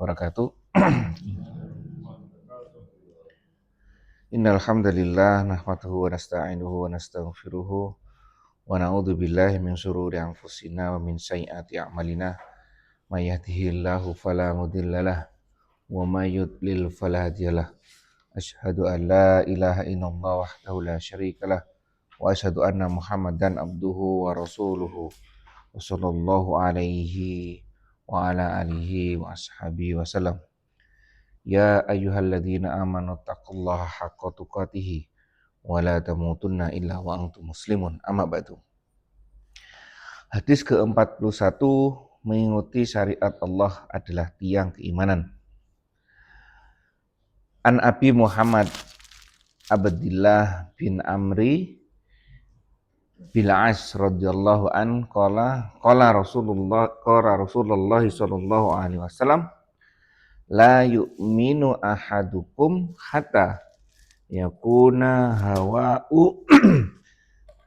wabarakatuh. Innal hamdalillah nahmaduhu wa nasta'inuhu wa nastaghfiruhu wa na'udzu billahi min shururi anfusina wa min sayyiati a'malina may yahdihillahu fala mudhillalah wa may yudlil fala hadiyalah. Asyhadu an la ilaha illallah wahdahu la syarikalah wa asyhadu anna Muhammadan abduhu wa rasuluhu wa sallallahu alaihi wa ala alihi wa ashabihi wa sallam. Ya ayyuhalladzina amanu taqullaha haqqa tuqatih wa la tamutunna illa wa antum muslimun. Amma ba'du. Hadis ke-41, mengikuti syariat Allah adalah tiang keimanan. An Abi Muhammad Abdillah bin Amri bil As radhiyallahu an qala Rasulullah sallallahu alaihi wasallam la yu'minu ahadukum hatta yakuna hawa'u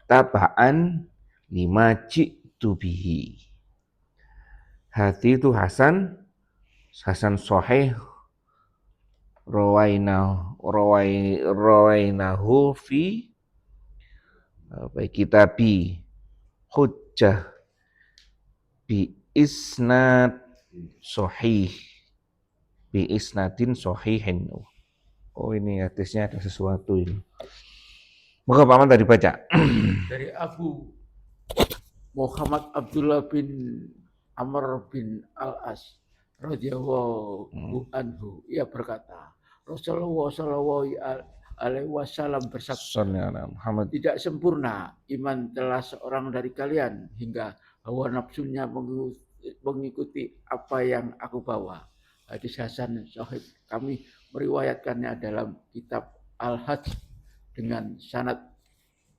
taba'an lima ji'tu bihi. Hati itu Hasan sahih, rawainahu fi kitabi hujjah bi isnad sahih, bi isnadin sahihin. Oh, ini hadisnya ada sesuatu ini. Moga Paman tadi baca. Dari Abu Muhammad Abdullah bin Amr bin Al-As radhiyallahu anhu, ia berkata, Rasulullah sallallahu alaihi wasallam bersabda, tidak sempurna iman telah seorang dari kalian hingga hawa nafsunya mengikuti apa yang aku bawa. Hadis Hasan sahih, kami meriwayatkannya dalam kitab Al-Hajj dengan sanad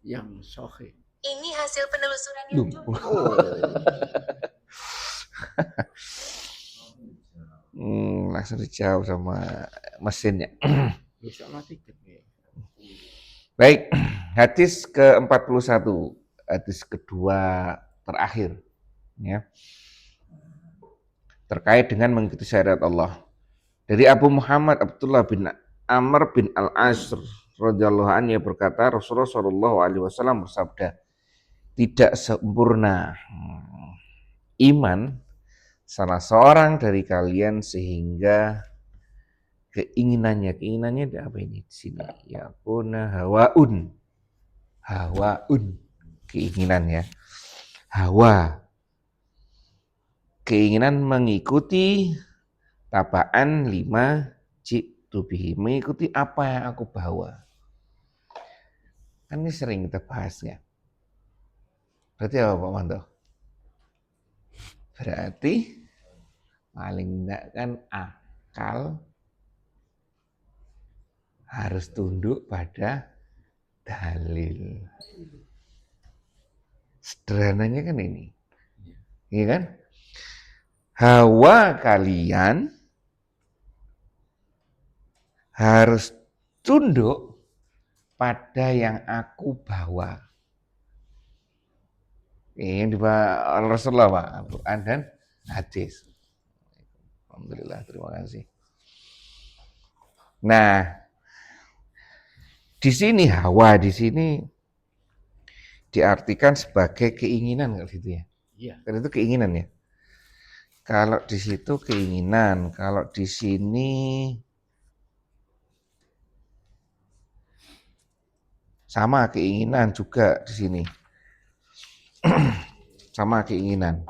yang sahih. Ini hasil penelusuran yang langsung dijawab sama mesinnya. Bisa mati kan ya. Baik, hadis ke-41, hadis kedua terakhir ya. Terkait dengan mengikuti syariat Allah. Dari Abu Muhammad Abdullah bin Amr bin Al-As radhiyallahu anhu berkata, Rasulullah sallallahu alaihi wasallam bersabda, tidak sempurna iman salah seorang dari kalian sehingga keinginannya apa ini di sini? Ya kuna hawaun keinginan ya. Hawa keinginan mengikuti tabaan lima ji'tu bihi, mengikuti apa yang aku bawa. Kan ini sering kita bahas ya. Berarti apa Pak Manto? Berarti paling enggak kan akal harus tunduk pada dalil. Sederhananya kan ini. Iya kan? Hawa kalian harus tunduk pada yang aku bawa. Ini dibawa Rasulullah Pak, Al-Quran dan hadis. Alhamdulillah, terima kasih. Nah, di sini hawa di sini diartikan sebagai keinginan kalau gitu ya. Iya. Karena itu keinginan ya. Kalau di situ keinginan, kalau di sini sama keinginan juga di sini. Sama keinginan.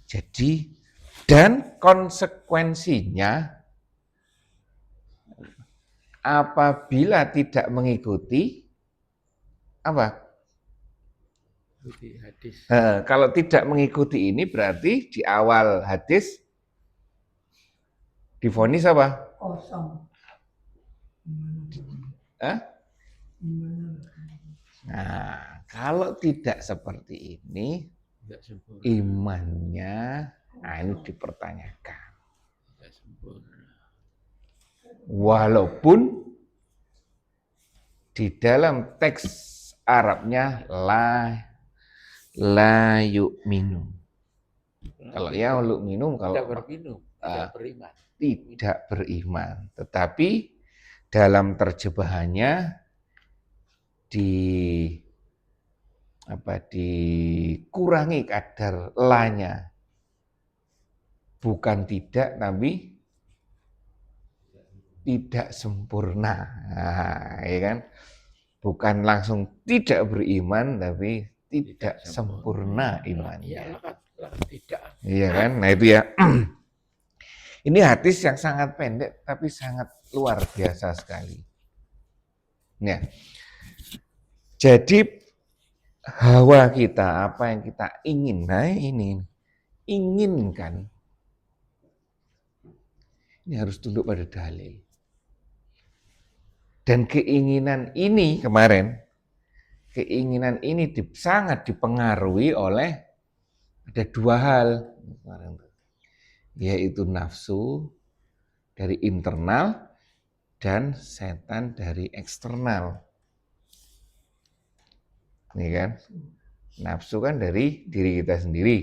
Jadi dan konsekuensinya apabila tidak mengikuti apa? Hadis. Kalau tidak mengikuti ini berarti di awal hadis divonis apa? Kosong. Nah, kalau tidak seperti ini, Tidak sempurna. imannya ini dipertanyakan. Tidak sempurna. Walaupun di dalam teks Arabnya la yu'minu. Kalau ya makhluk minum, kalau tidak berminum, tidak beriman. tidak beriman. Tetapi dalam terjemahannya dikurangi kadar lanya. Bukan tidak, tapi tidak sempurna. Nah, ya kan? Bukan langsung tidak beriman, tapi tidak sempurna imannya. Iyalah, tidak. Iya kan? Nah itu ya. Ini hadis yang sangat pendek, tapi sangat luar biasa sekali. Ya. Jadi hawa kita, apa yang kita ingin, nah ini inginkan, ini harus tunduk pada dalil. Dan keinginan ini kemarin, keinginan ini sangat dipengaruhi oleh ada dua hal, yaitu nafsu dari internal dan setan dari eksternal. Ini kan, nafsu kan dari diri kita sendiri,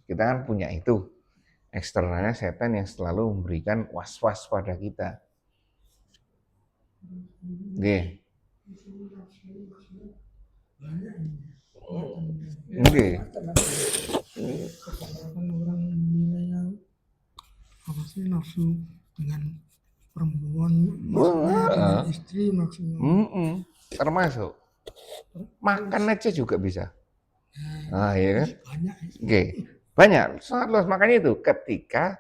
kita kan punya itu. Eksternalnya setan yang selalu memberikan was-was pada kita. Oke. Oke. Kebanyakan orang menilainya apa sih nafsu dengan perempuan, maksudnya dengan istri maksudnya. Termasuk makan aja juga bisa. Nah, ya kan? Banyak. Oke. Banyak, sangat luas. Makanya itu ketika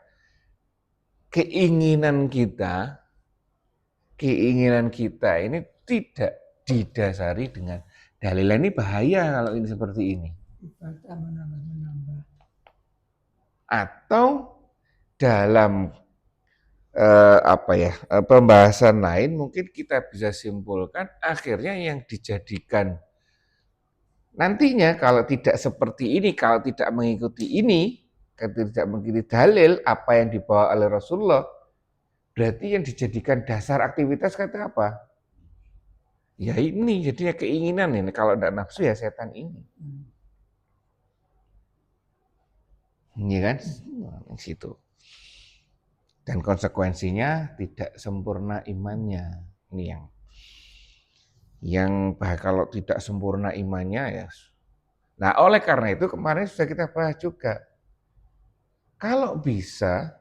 keinginan kita ini tidak didasari dengan dalil, ini bahaya kalau ini seperti ini. Atau dalam pembahasan lain mungkin kita bisa simpulkan akhirnya yang dijadikan nantinya kalau tidak seperti ini, kalau tidak mengikuti ini, kalau tidak mengikuti dalil apa yang dibawa oleh Rasulullah, berarti yang dijadikan dasar aktivitas kata apa? Ya ini jadinya keinginan ini. Kalau tidak nafsu ya setan ini. Ini kan situ. Dan konsekuensinya tidak sempurna imannya. Ini yang kalau tidak sempurna imannya ya. Nah, oleh karena itu kemarin sudah kita bahas juga. Kalau bisa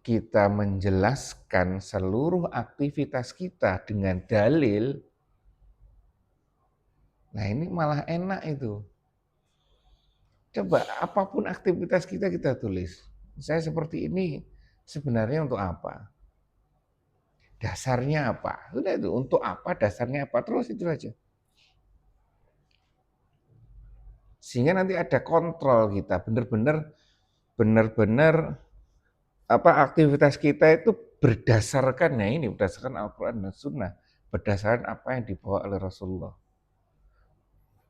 kita menjelaskan seluruh aktivitas kita dengan dalil, nah ini malah enak itu. Coba apapun aktivitas kita tulis. Saya seperti ini sebenarnya untuk apa? Dasarnya apa? Sudah itu, untuk apa, dasarnya apa, terus itu aja. Sehingga nanti ada kontrol kita, benar-benar aktivitas kita itu berdasarkan berdasarkan Al-Quran dan Sunnah, berdasarkan apa yang dibawa oleh Rasulullah.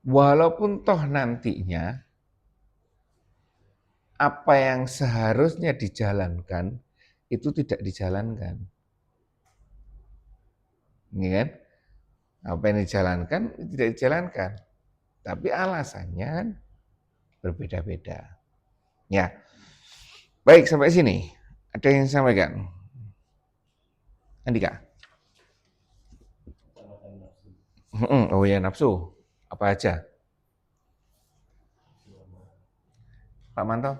Walaupun toh nantinya apa yang seharusnya dijalankan itu tidak dijalankan. Ini kan? Apa yang dijalankan tidak dijalankan. Tapi alasannya kan berbeda-beda. Ya. Baik, sampai sini. Ada yang sampaikan? Andika? Oh ya, nafsu. Apa aja? Pak Manto?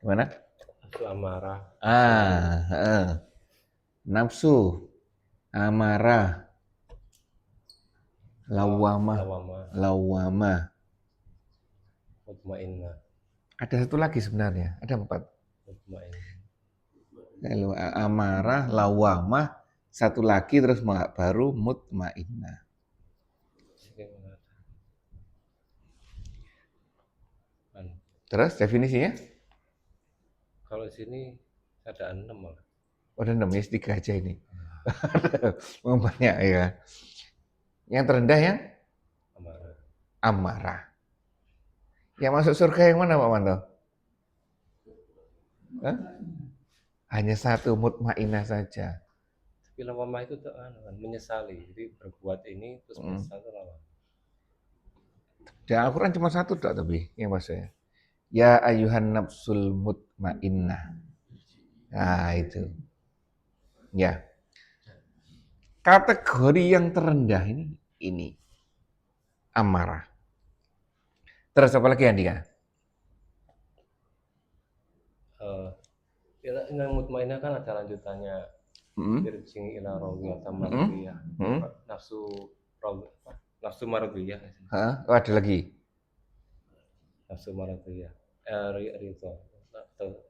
Gimana? Nafsu amarah. Nafsu, amarah, lawamah, mutmainnah. Ada satu lagi sebenarnya, ada 4. Mutmainnah. Amarah, lawamah, satu lagi terus baru mutmainnah. Terus definisinya? Kalau sini ada 6 malah. Ada 6 ya, 3 aja ini. Banyak ya. Yang terendah yang? Amarah. Yang masuk surga yang mana Pak Manto? Hanya 1, mutmainnah saja. lawamah itu tuh anu kan, menyesali. Jadi berbuat ini terus menyesal itu lawamah. Di Al-Quran cuma satu tak tapi yang maksudnya. Ya ayuhan nafsul mutmainnah. Nah itu. Ya. Kategori yang terendah ini amarah. Terus apa lagi Andika? Yang mutmainnah kan ada lanjutannya. Hmm? Irjing ila rawiyah tamariyah. Nafsu maradiyah. Hah? Oh, ada lagi. Nafsu maradiyah. Ridho.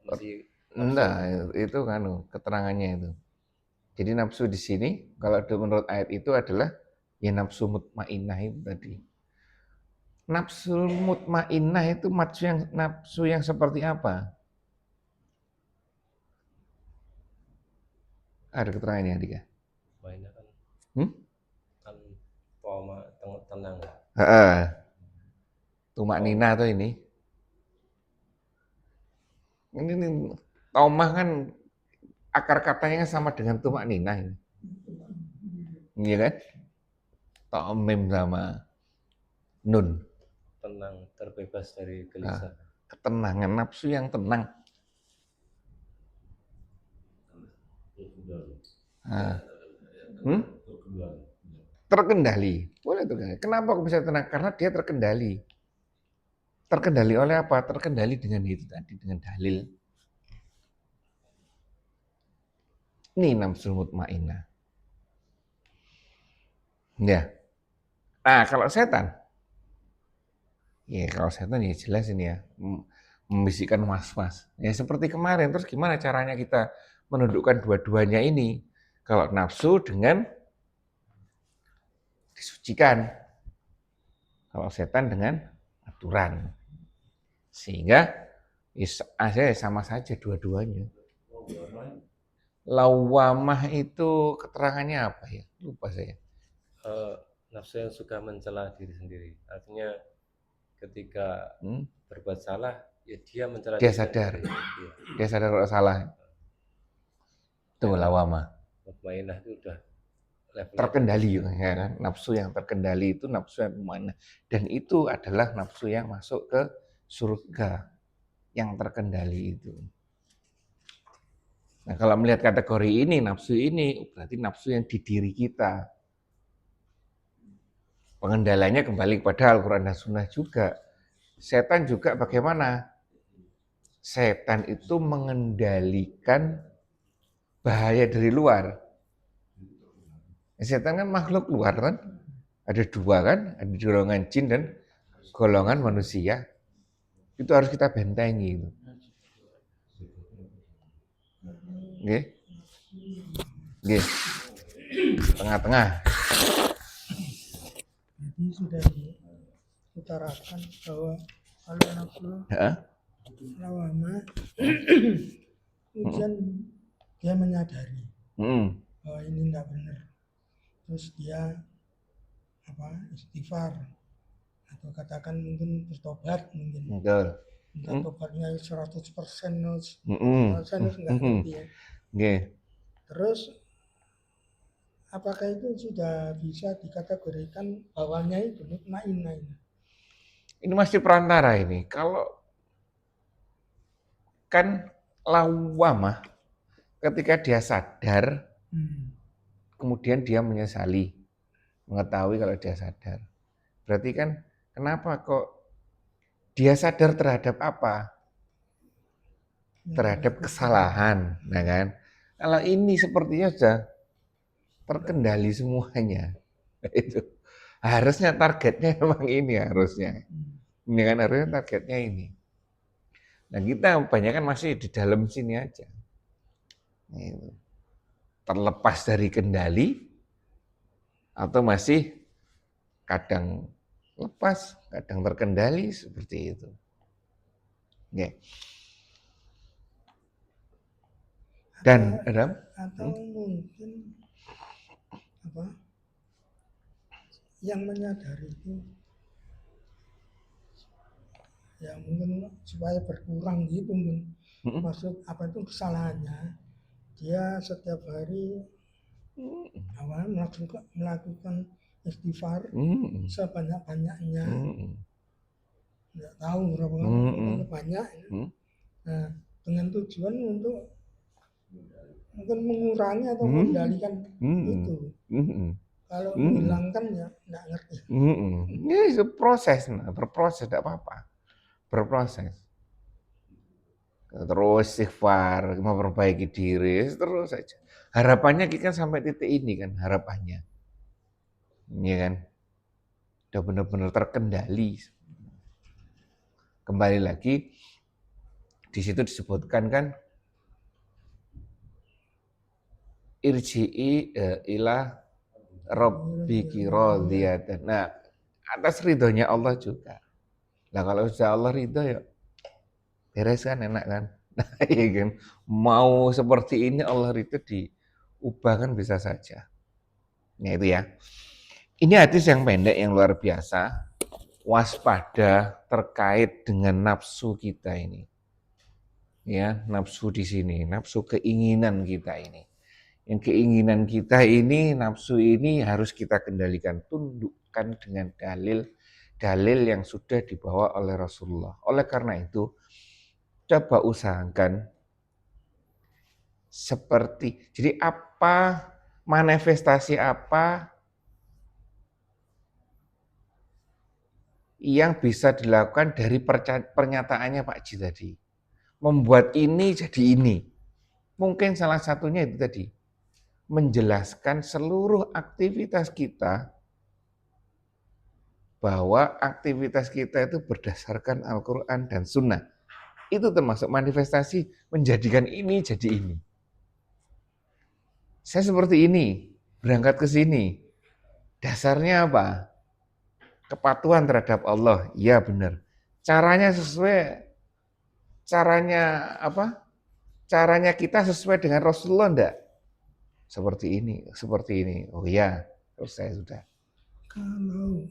Masih Enggak, itu kan keterangannya itu. Jadi nafsu di sini kalau menurut ayat itu adalah ya nafsu mutmainnah itu tadi. Nafsu mutmainnah itu nafsu yang seperti apa? Ada keterangannya Andika? mainnya kan Hmm? kan poma tenang. Heeh. Tumak nina tuh ini. Ini tomah kan akar katanya sama dengan tumak nina ini. Iya kan? Tomim sama nun. Tenang, terbebas dari gelisah. Ketenangan, nafsu yang tenang. Nah. Terkendali. Boleh terkendali. Kenapa kok bisa tenang? Karena dia terkendali. Terkendali oleh apa? Terkendali dengan itu tadi, dengan dalil. Ini nafsu mutmainnah. Ya. Nah, kalau setan ya jelas ini ya, membisikkan was-was. Ya seperti kemarin, terus gimana caranya kita menundukkan dua-duanya ini? Kalau nafsu dengan disucikan. Kalau setan dengan aturan. Sehingga sama saja dua-duanya. Lawamah itu keterangannya apa ya? Lupa saya. Nafsu yang suka mencela diri sendiri. Artinya ketika berbuat salah, ya dia mencela Dia diri sadar. sendiri. Dia sadar kalau salah. Itu lawamah. Mutmainnah itu udah Terkendali ya kan? Nafsu yang terkendali itu nafsu yang mutmainnah. Dan itu adalah nafsu yang masuk ke surga. Yang terkendali itu. Nah, kalau melihat kategori ini, nafsu ini berarti nafsu yang di diri kita. Pengendaliannya kembali kepada Al-Quran dan Sunnah juga. Setan juga bagaimana? Setan itu mengendalikan bahaya dari luar. Setan kan makhluk luar kan? Ada dua kan? Ada golongan jin dan golongan manusia. Itu harus kita bentengi. Oke? Oke. Tengah-tengah. Jadi sudah diutarakan bahwa kalau nafsu lawamah kemudian dia menyadari bahwa ini tidak benar, terus dia istighfar atau katakan mungkin bertobat, mungkin Betul. minta tobatnya 100% terus nggak ngerti ya. Terus apakah itu sudah bisa dikategorikan bawahnya itu mutmainnah? Ini masih perantara ini. Kalau kan lawamah ketika dia sadar, kemudian dia menyesali, mengetahui kalau dia sadar. Berarti kan kenapa kok dia sadar terhadap apa? Terhadap kesalahan, nah kan? Kalau ini sepertinya sudah terkendali semuanya. Itu harusnya targetnya memang ini harusnya. Ini kan harusnya targetnya ini. Nah kita kebanyakan masih di dalam sini aja. Itu. Terlepas dari kendali atau masih kadang lepas, kadang terkendali seperti itu. Ya. Dan atau mungkin yang menyadari itu ya mungkin supaya berkurang gitu, maksud apa itu kesalahannya, dia setiap hari melakukan istighfar Mm-mm. sebanyak-banyaknya. Mm-mm. Nggak tahu berapa Mm-mm. banyak. Mm-mm. Nah, dengan tujuan untuk mungkin mengurangi atau Mm-mm. mengendalikan Mm-mm. itu. Mm-mm. Kalau Mm-mm. menghilangkan ya nggak ngerti. Ya itu proses, berproses tidak apa-apa, berproses. Terus istighfar, memperbaiki diri, terus saja. Harapannya kita kan sampai titik ini kan harapannya, ya kan? Udah benar-benar terkendali. Kembali lagi di situ disebutkan kan irji'i ila rabbiki radiyatan. Nah, atas ridhonya Allah juga. Nah, kalau sudah Allah ridho ya beres kan, enak kan. Nah, iya kan. Mau seperti ini Allah ridho diubah kan bisa saja. Nah itu ya. Ini hadis yang pendek yang luar biasa. Waspada terkait dengan nafsu kita ini. Ya, nafsu di sini, nafsu keinginan kita ini. Yang keinginan kita ini, nafsu ini harus kita kendalikan, tundukkan dengan dalil yang sudah dibawa oleh Rasulullah. Oleh karena itu, coba usahakan jadi manifestasi apa yang bisa dilakukan dari pernyataannya Pak Ji tadi. Membuat ini jadi ini. Mungkin salah satunya itu tadi, menjelaskan seluruh aktivitas kita bahwa aktivitas kita itu berdasarkan Al-Quran dan Sunnah. Itu termasuk manifestasi menjadikan ini jadi ini. Saya seperti ini, berangkat ke sini. Dasarnya apa? Kepatuhan terhadap Allah. Iya benar. Caranya Caranya kita sesuai dengan Rasulullah enggak? Seperti ini. Oh iya, selesai sudah. Kalau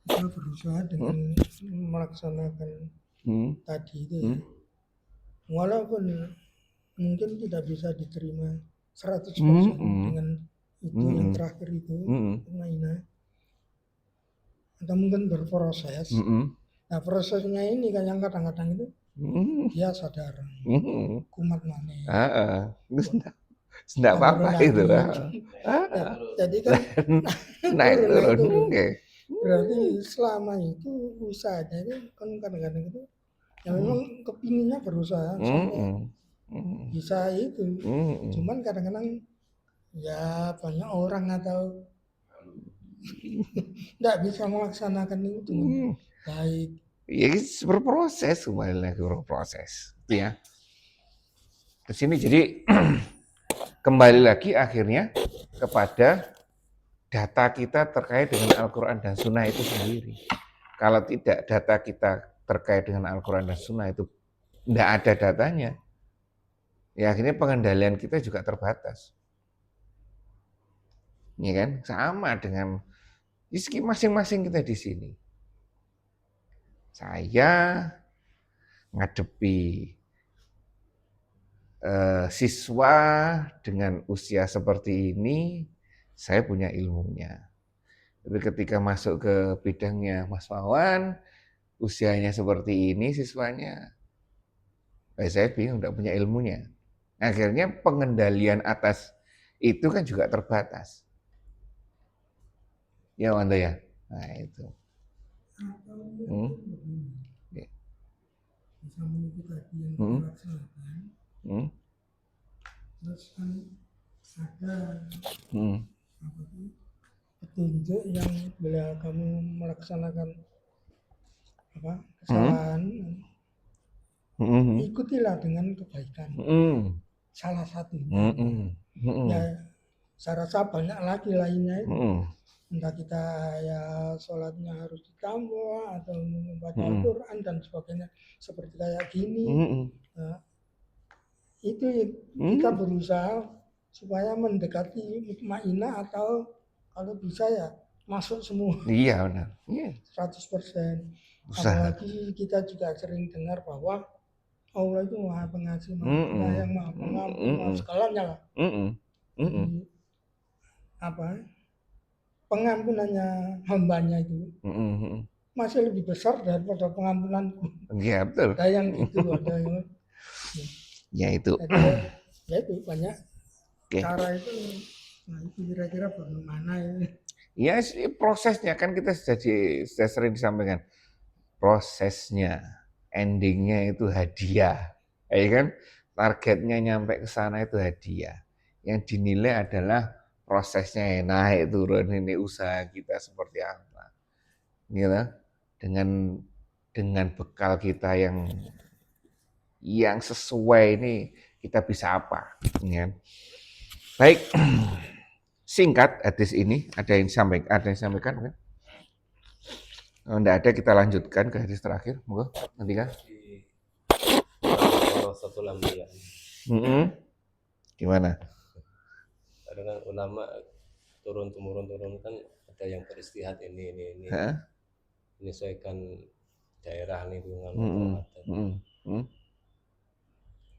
kita berusaha dengan melaksanakan tadi itu ya, walaupun mungkin tidak bisa diterima 100% dengan itu yang terakhir itu, Maina, atau mungkin berproses. Nah prosesnya ini kan yang kadang-kadang itu dia sadar kumat mana. Tidak apa-apa itu. Jadi kan naik turun. Berarti selama itu usahanya itu kan kadang-kadang itu ya memang kepinginnya berusaha sampai bisa itu. Cuman kadang-kadang ya banyak orang atau tidak bisa melaksanakan itu dengan baik. Ya berproses, kembali lagi berproses, ya. Di sini jadi kembali lagi akhirnya kepada data kita terkait dengan Al-Quran dan Sunnah itu sendiri. Kalau tidak data kita terkait dengan Al-Quran dan Sunnah itu tidak ada datanya, ya akhirnya pengendalian kita juga terbatas. Ya kan? Sama dengan masing-masing kita di sini. Saya ngadepi siswa dengan usia seperti ini, saya punya ilmunya. Tapi ketika masuk ke bidangnya Mas Wawan, usianya seperti ini siswanya, saya bingung, tidak punya ilmunya. Akhirnya pengendalian atas itu kan juga terbatas. Ya Wanda ya? Nah itu. Bisa mengikuti tadi yang dilaksanakan. Terus kan ada petunjuk yang bila kamu melaksanakan kesalahan, ikutilah dengan kebaikan. Salah satunya. Ya, saya rasa banyak lagi lainnya itu. Entah kita ya sholatnya harus ditambah atau membaca Al-Quran dan sebagainya seperti kayak gini. Nah, itu kita berusaha supaya mendekati mutmainah atau kalau bisa ya masuk semua. Iya benar. 100%. Apalagi kita juga sering dengar bahwa Allah itu Maha Pengasih, Maha Penyayang, Maha Pengampun, Maha segalanya lah. Jadi, apa? Pengampunannya hambanya itu masih lebih besar daripada pengampunanku. Iya betul. Ada yang gitu, ada yang Ya itu. jadi, ya itu banyak Oke. cara itu. Nah itu kira-kira bagaimana ya? Ya prosesnya kan kita sudah sering disampaikan. Prosesnya, endingnya itu hadiah, ya kan? Targetnya nyampe ke sana itu hadiah. Yang dinilai adalah prosesnya naik turun ini usaha kita seperti apa, gitu. Dengan bekal kita yang sesuai ini kita bisa apa, ya. Baik, singkat hadis ini ada yang disampaikan kan? Enggak ada, kita lanjutkan ke hadis terakhir, monggo nanti kan. Kalau satu lambian. Gimana? Kadang kan ulama turun kan ada yang beristihad ini menyesuaikan daerah lingkungan atau adat.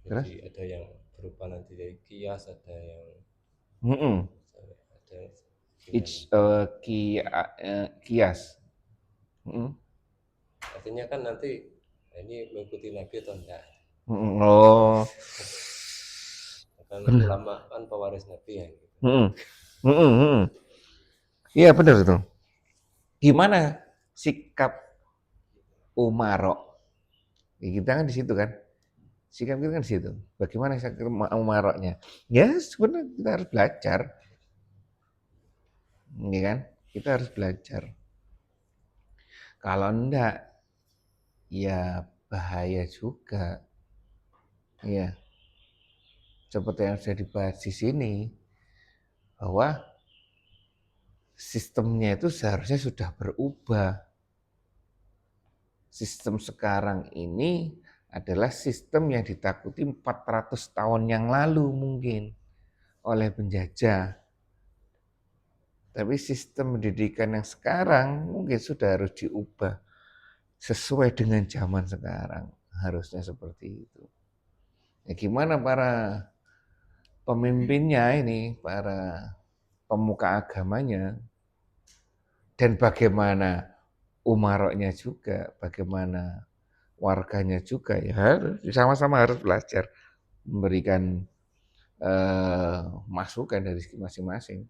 Jadi ada yang berupa nanti dari kias, ada yang kias. Artinya kan nanti ini mengikuti Nabi atau enggak? Oh. Kan ulama kan pewaris Nabi ya. Gitu. Iya benar itu. Gimana sikap Umarok? Kita kan di situ kan. Sikap kita kan di situ. Bagaimana sikap Umaroknya? Ya sebenarnya kita harus belajar. Ini kan, kita harus belajar. Kalau enggak, ya bahaya juga. Ya, seperti yang sudah dibahas di sini, bahwa sistemnya itu seharusnya sudah berubah. Sistem sekarang ini adalah sistem yang ditakuti 400 tahun yang lalu mungkin oleh penjajah. Tapi sistem pendidikan yang sekarang mungkin sudah harus diubah sesuai dengan zaman sekarang. Harusnya seperti itu. Ya gimana para pemimpinnya ini, para pemuka agamanya, dan bagaimana umaroknya juga, bagaimana warganya juga, ya harus sama-sama harus belajar memberikan masukan dari masing-masing.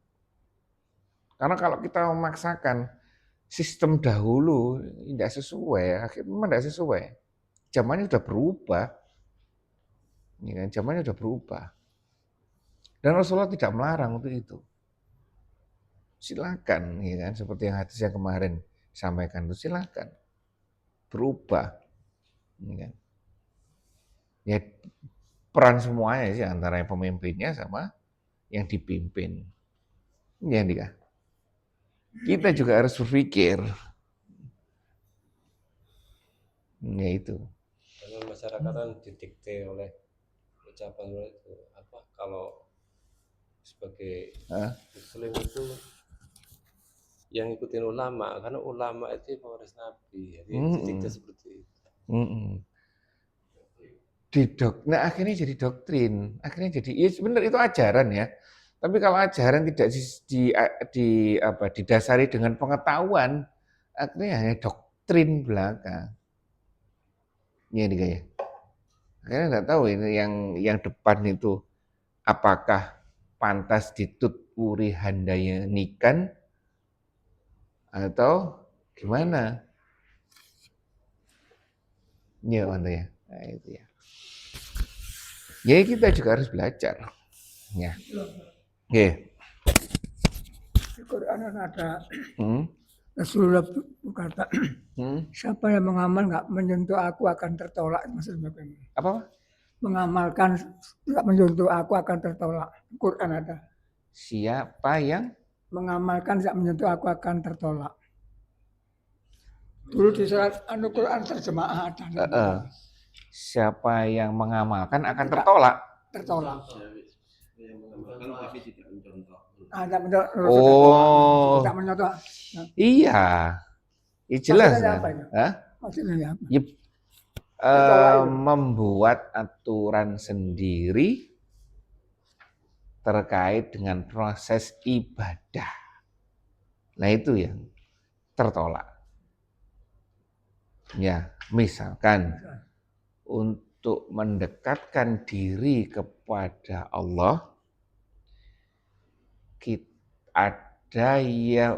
Karena kalau kita memaksakan sistem dahulu tidak sesuai, akhirnya memang tidak sesuai. Zamannya sudah berubah, ya kan? Zamannya sudah berubah. Dan Rasulullah tidak melarang untuk itu. Silakan, ya kan? Seperti yang hadis yang kemarin sampaikan itu, silakan berubah, ya kan? Ya peran semuanya sih antara yang pemimpinnya sama yang dipimpin, ya Dika. Kita juga harus berpikir, ya itu. Karena masyarakat kan didikte oleh ucapan itu apa kalau sebagai Muslim itu yang ikutin ulama, karena ulama itu pewaris Nabi, jadi didikte seperti itu. Nah akhirnya jadi doktrin, akhirnya jadi, ya sebenarnya itu ajaran ya. Tapi kalau ajaran tidak didasari dengan pengetahuan, akhirnya hanya doktrin belaka. Iya nih ya. Akhirnya nggak tahu ini yang depan itu apakah pantas dituturi handayanikan atau gimana? Ya Anda ya. Nah, itu ya. Ya kita juga harus belajar. Ya. Oke. Di Quran ada Rasulullah berkata, siapa yang mengamal nggak menyentuh aku akan tertolak. Maksudnya apa? Mengamalkan nggak menyentuh aku akan tertolak. Quran ada. Siapa yang mengamalkan nggak menyentuh aku akan tertolak. Dulu di surat Al-Quran terjemaah ada. Siapa yang mengamalkan akan tertolak. Tertolak. Oh, tidak menyentuh. Iya, ya jelas kan. Maksudnya apa? Ya, membuat aturan sendiri terkait dengan proses ibadah. Nah itu yang tertolak. Ya, misalkan untuk mendekatkan diri kepada Allah, ada ya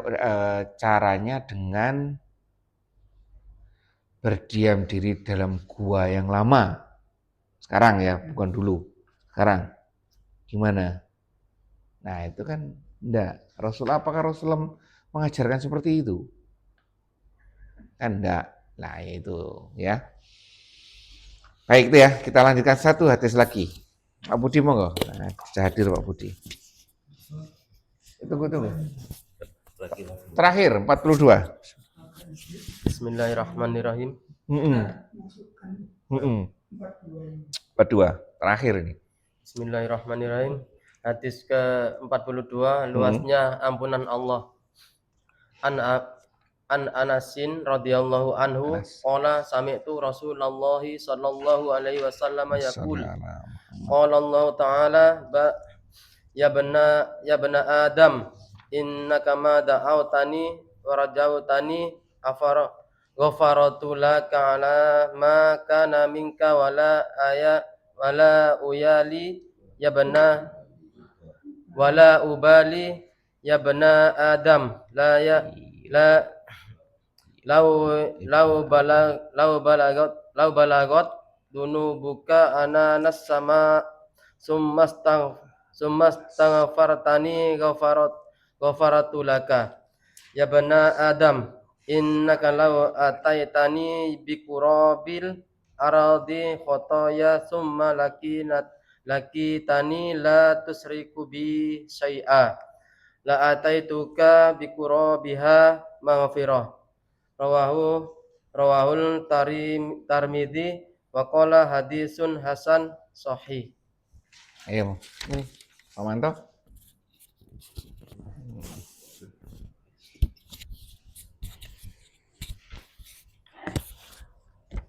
caranya dengan berdiam diri dalam gua yang lama. Sekarang ya, bukan dulu. Sekarang. Gimana? Nah, itu kan enggak. Apakah Rasulullah mengajarkan seperti itu? Kan enggak. Nah, itu ya. Baik itu ya, kita lanjutkan satu hadis lagi. Pak Budi monggo. Nah, bisa hadir Pak Budi. Tunggu. Terakhir 42. Bismillahirrahmanirrahim. 42. Terakhir ini. Bismillahirrahmanirrahim. Hadis ke-42, luasnya ampunan Allah. An Anasin radhiyallahu anhu qala sami'tu Rasulullah sallallahu alaihi wasallam yaqul qala Allah ta'ala ya bana Adam innaka ma da'awtani wa rajautani ghafaratu laka ala ma kana minka wala uyali ya bana wala ubali ya bana Adam la balagot dunubuka ananas sama summastaghfartani ghafaratu laka ya bana Adam innaka law ataitani biqurabil aradi khotoya summa lakitani la tusriku bi syai'a la ataituka biqurabiha maghfirah rawahul Tirmidzi wa qala hadisun hasan sahih. Ayo, ini Pak Manto.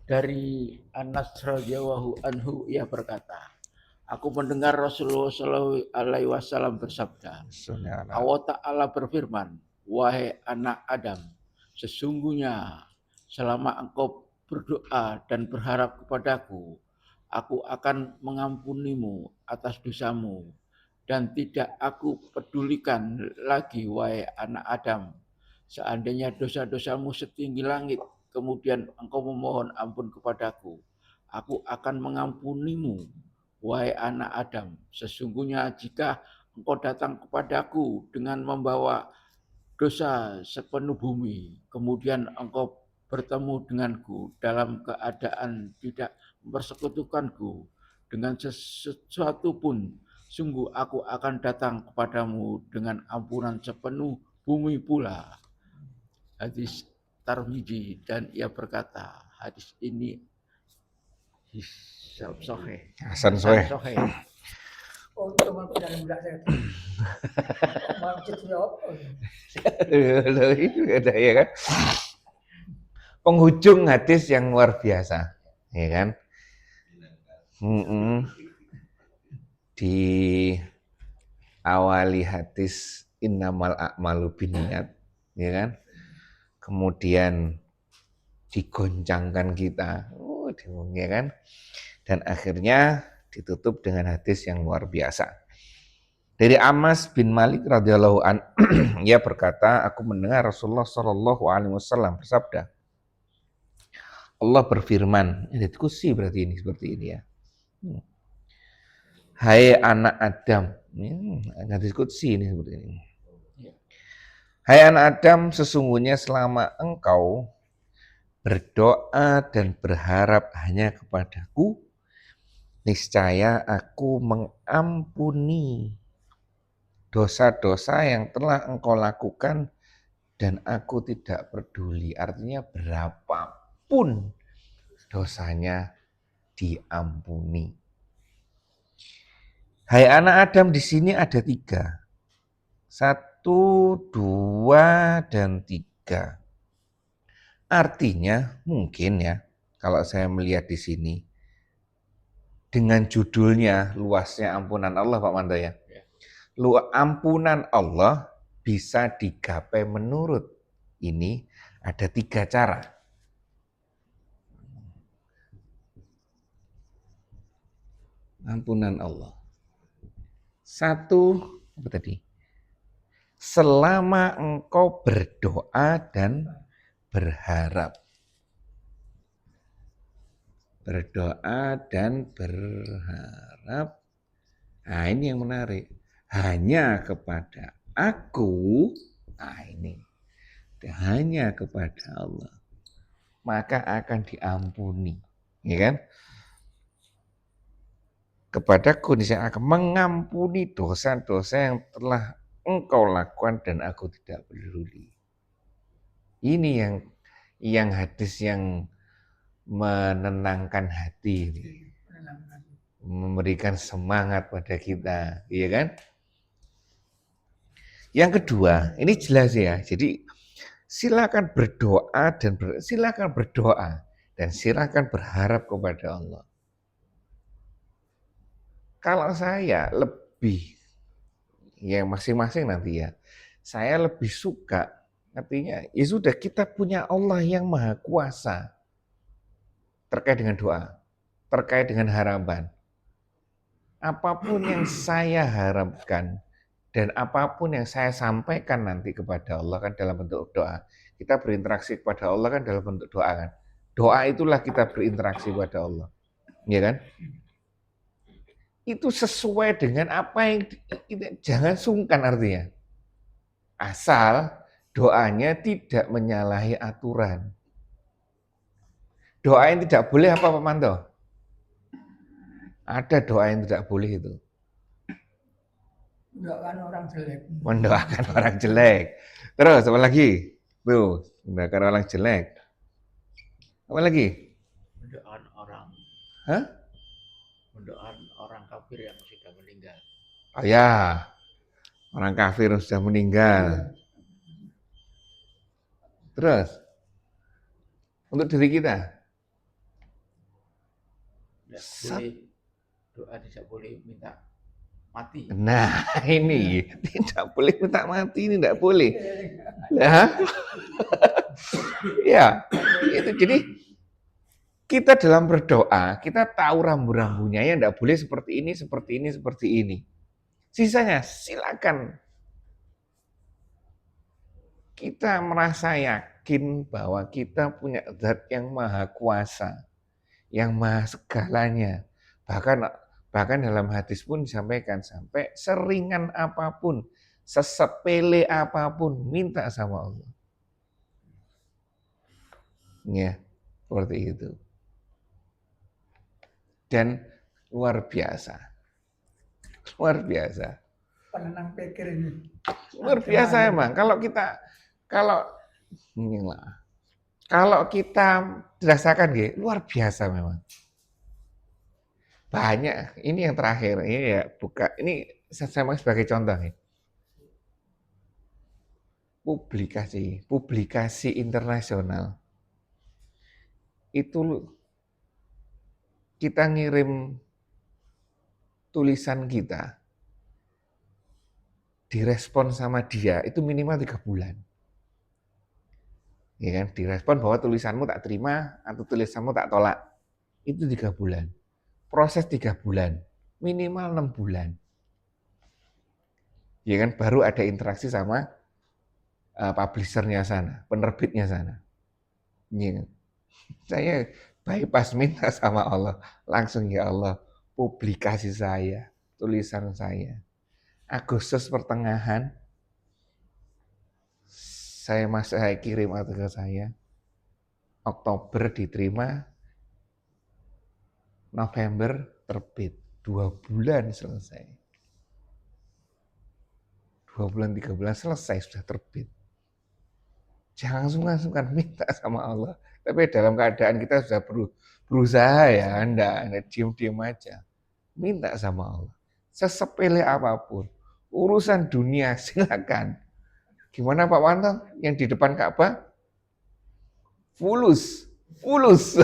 Dari Anas radhiyallahu anhu ia berkata, aku mendengar Rasulullah sallallahu alaihi wasallam bersabda, Allah Ta'ala berfirman, wahai anak Adam, sesungguhnya selama engkau berdoa dan berharap kepadaku, aku akan mengampunimu atas dosamu dan tidak aku pedulikan lagi wahai anak Adam. Seandainya dosa-dosamu setinggi langit, kemudian engkau memohon ampun kepadaku, aku akan mengampunimu wahai anak Adam. Sesungguhnya jika engkau datang kepadaku dengan membawa dosa sepenuh bumi, kemudian engkau bertemu denganku dalam keadaan tidak mempersekutukanku dengan sesuatu pun, sungguh aku akan datang kepadamu dengan ampunan sepenuh bumi pula. Hadis Tirmidzi, dan ia berkata, hadis ini Hasan Sahih. Oh, cuma perjalanan budak saya. Mau cerita apa? Itu ada ya kan. Penghujung hadis yang luar biasa, ya kan? Di awali hadis innamal a'malu binniyat, ya kan? Kemudian digoncangkan kita, ya kan? Dan akhirnya ditutup dengan hadis yang luar biasa. Dari Anas bin Malik radhiyallahu an, ia berkata, aku mendengar Rasulullah sallallahu alaihi wasallam bersabda, Allah berfirman, ini diskusi berarti ini seperti ini ya. Hai anak Adam, ini diskusi ini seperti ini. Hai anak Adam, sesungguhnya selama engkau berdoa dan berharap hanya kepadaku, niscaya aku mengampuni dosa-dosa yang telah engkau lakukan dan aku tidak peduli. Artinya berapapun dosanya diampuni. Hai anak Adam, di sini ada 3. 1, 2, dan 3. Artinya mungkin ya, kalau saya melihat di sini dengan judulnya luasnya ampunan Allah Pak Manto ya. Ampunan Allah bisa digapai menurut ini ada 3 cara. Ampunan Allah. 1, apa tadi? Selama engkau berdoa dan berharap. Berdoa dan berharap. Nah, ini yang menarik. Hanya kepada aku, nah ini. Hanya kepada Allah. Maka akan diampuni. Ya kan? Kepadaku saya akan mengampuni dosa-dosa yang telah engkau lakukan dan aku tidak peduli. Ini yang hadis yang menenangkan hati, memberikan semangat pada kita, iya kan? Yang kedua, ini jelas ya. Jadi silakan berdoa dan silakan berharap kepada Allah. Kalau saya lebih, ya masing-masing nanti ya, saya lebih suka, artinya ya sudah kita punya Allah yang maha kuasa terkait dengan doa, terkait dengan harapan. Apapun yang saya harapkan dan apapun yang saya sampaikan nanti kepada Allah kan dalam bentuk doa. Kita berinteraksi kepada Allah kan dalam bentuk doa kan. Doa itulah kita berinteraksi kepada Allah. Ya kan? Itu sesuai dengan apa yang jangan sungkan artinya. Asal doanya tidak menyalahi aturan. Doa yang tidak boleh apa Pak Manto? Ada doa yang tidak boleh itu. Mendoakan orang jelek. Mendoakan orang jelek. Terus apa lagi? Tuh, mendoakan orang jelek. Apa lagi? Mendoakan orang. Hah? Mendoakan orang kafir yang sudah meninggal. Oh ya, orang kafir yang sudah meninggal. Terus, untuk diri kita? Doa tidak boleh minta mati. Nah, ini tidak boleh minta mati, ini tidak boleh. Ya, itu jadi kita dalam berdoa, kita tahu rambu-rambunya ya tidak boleh seperti ini, seperti ini, seperti ini. Sisanya silakan. Kita merasa yakin bahwa kita punya zat yang maha kuasa, yang maha segalanya. Bahkan dalam hadis pun disampaikan sampai seringan apapun, sesepele apapun, minta sama Allah. Ya, seperti itu. Dan luar biasa. Luar biasa. Penenang pikir ini. Luar biasa emang. Kalau kita dirasakan gitu, luar biasa memang. Banyak. Ini yang terakhir. Ini ya ini saya sebagai contoh nih. Publikasi internasional. Itu kita ngirim tulisan kita, direspon sama dia, itu minimal 3 bulan. Ya kan? Direspon bahwa tulisanmu tak terima atau tulisanmu tak tolak. Itu 3 bulan. Proses 3 bulan. Minimal 6 bulan. Ya kan? Baru ada interaksi sama publishernya sana, penerbitnya sana. Ya kan? Saya bypass minta sama Allah. Langsung ya Allah, publikasi saya, tulisan saya. Agustus pertengahan, saya kirim artikel saya. Oktober diterima, November terbit. 2 bulan selesai. 2 bulan, 3 bulan selesai, sudah terbit. Jangan sungkan-sungkan minta sama Allah. Tapi dalam keadaan kita sudah berusaha ya, Anda diam-diam aja. Minta sama Allah. Sesepele apapun. Urusan dunia silakan. Gimana Pak Wanto? Yang di depan Ka'bah? Fulus. fulus.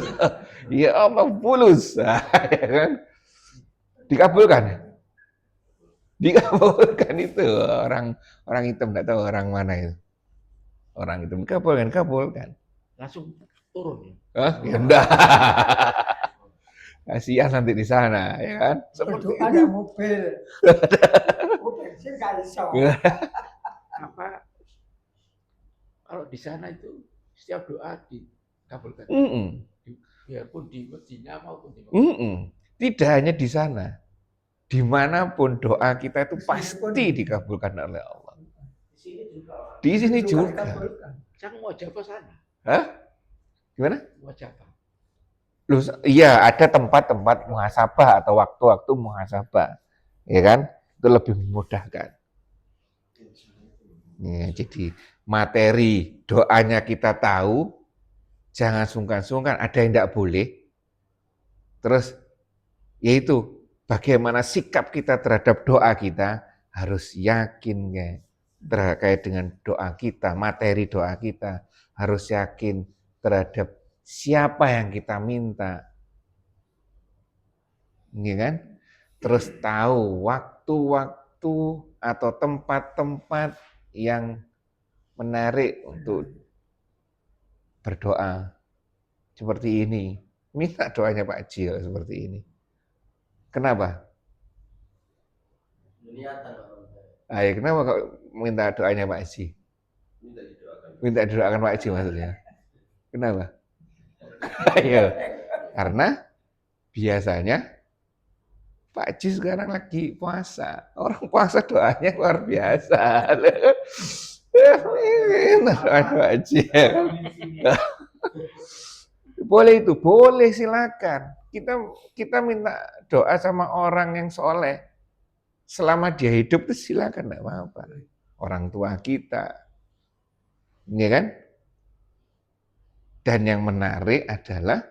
Ya Allah fulus. Ya kan? Dikabulkan. Dikabulkan itu orang hitam, nggak tahu orang mana itu. Orang hitam kabulkan. Langsung turun ya. Hah? Ya enggak. Kasihan nanti di sana, ya kan? Seperti Berdoa itu. ada mobil. Mobil sih nggak iso. Apa kalau di sana itu setiap doa dikabulkan. Biarpun di Medina maupun di Mekah. Tidak hanya di sana, dimanapun doa kita itu pasti dikabulkan oleh Allah. Di sini juga. Saya mau jawab sana. Hah? Gimana? Mau jawab. Loh, iya ada tempat-tempat muhasabah atau waktu-waktu muhasabah, ya kan? Itu lebih memudahkan. Ya, jadi materi doanya kita tahu, jangan sungkan-sungkan. Ada yang tidak boleh. Terus, yaitu bagaimana sikap kita terhadap doa kita harus yakin ya, terkait dengan doa kita, materi doa kita harus yakin terhadap siapa yang kita minta, ya kan? Terus tahu waktu-waktu atau tempat-tempat yang menarik untuk berdoa seperti ini. Minta doanya Pak Haji seperti ini. Kenapa? Ya, kenapa kok minta doanya Pak Haji? Minta didoakan Pak Haji maksudnya. Kenapa? Ayo, karena biasanya Pak Haji sekarang lagi puasa. Orang puasa doanya luar biasa. Doa Pak Haji. Boleh itu, boleh silakan. Kita minta doa sama orang yang soleh. Selama dia hidup itu silakan, enggak apa-apa. Orang tua kita. Ya kan? Dan yang menarik adalah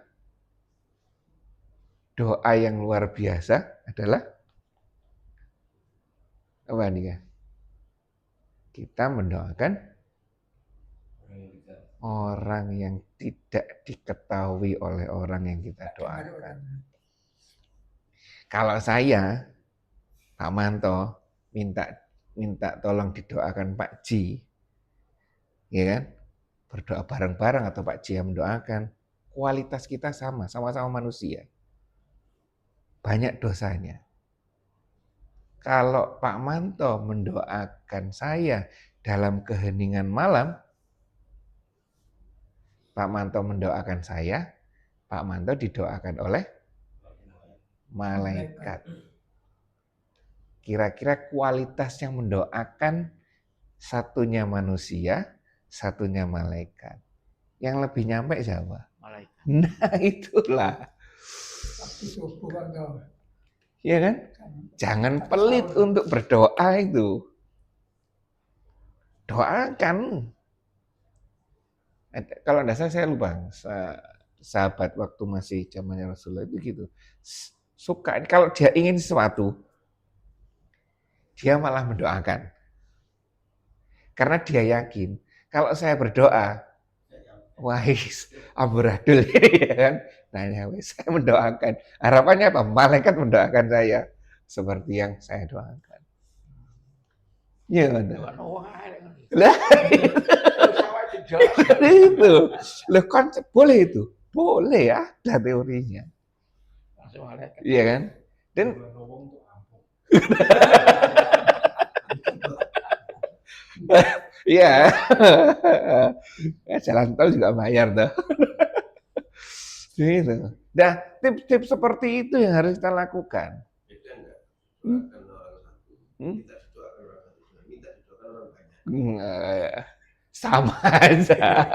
doa yang luar biasa adalah apa nih ya? Kita mendoakan orang yang tidak diketahui oleh orang yang kita doakan. Kalau saya, Pak Manto, minta tolong didoakan Pak Ji, ya kan? Berdoa bareng-bareng atau Pak Ji yang mendoakan, kualitas kita sama-sama manusia. Banyak dosanya. Kalau Pak Manto mendoakan saya dalam keheningan malam, Pak Manto mendoakan saya, Pak Manto didoakan oleh malaikat. Kira-kira kualitas yang mendoakan satunya manusia, satunya malaikat. Yang lebih nyampe siapa? Malaikat. Nah itulah. Iya kan? Jangan pelit untuk berdoa itu. Doakan. Kalau tidak salah saya lupa. Sahabat waktu masih zamannya Rasulullah itu gitu. Suka kalau dia ingin sesuatu, dia malah mendoakan. Karena dia yakin, kalau saya berdoa, wahis amburadul ya kan. Nah, saya mendoakan. Harapannya apa? Malaikat mendoakan saya seperti yang saya doakan. Iya kan? Lah itu. Loh konsep boleh itu. Boleh ya, ada teorinya. Iya kan? Dan iya. Jalan tol juga bayar dah. Gitu. Nah, tips-tips seperti itu yang harus kita lakukan. Sama aja.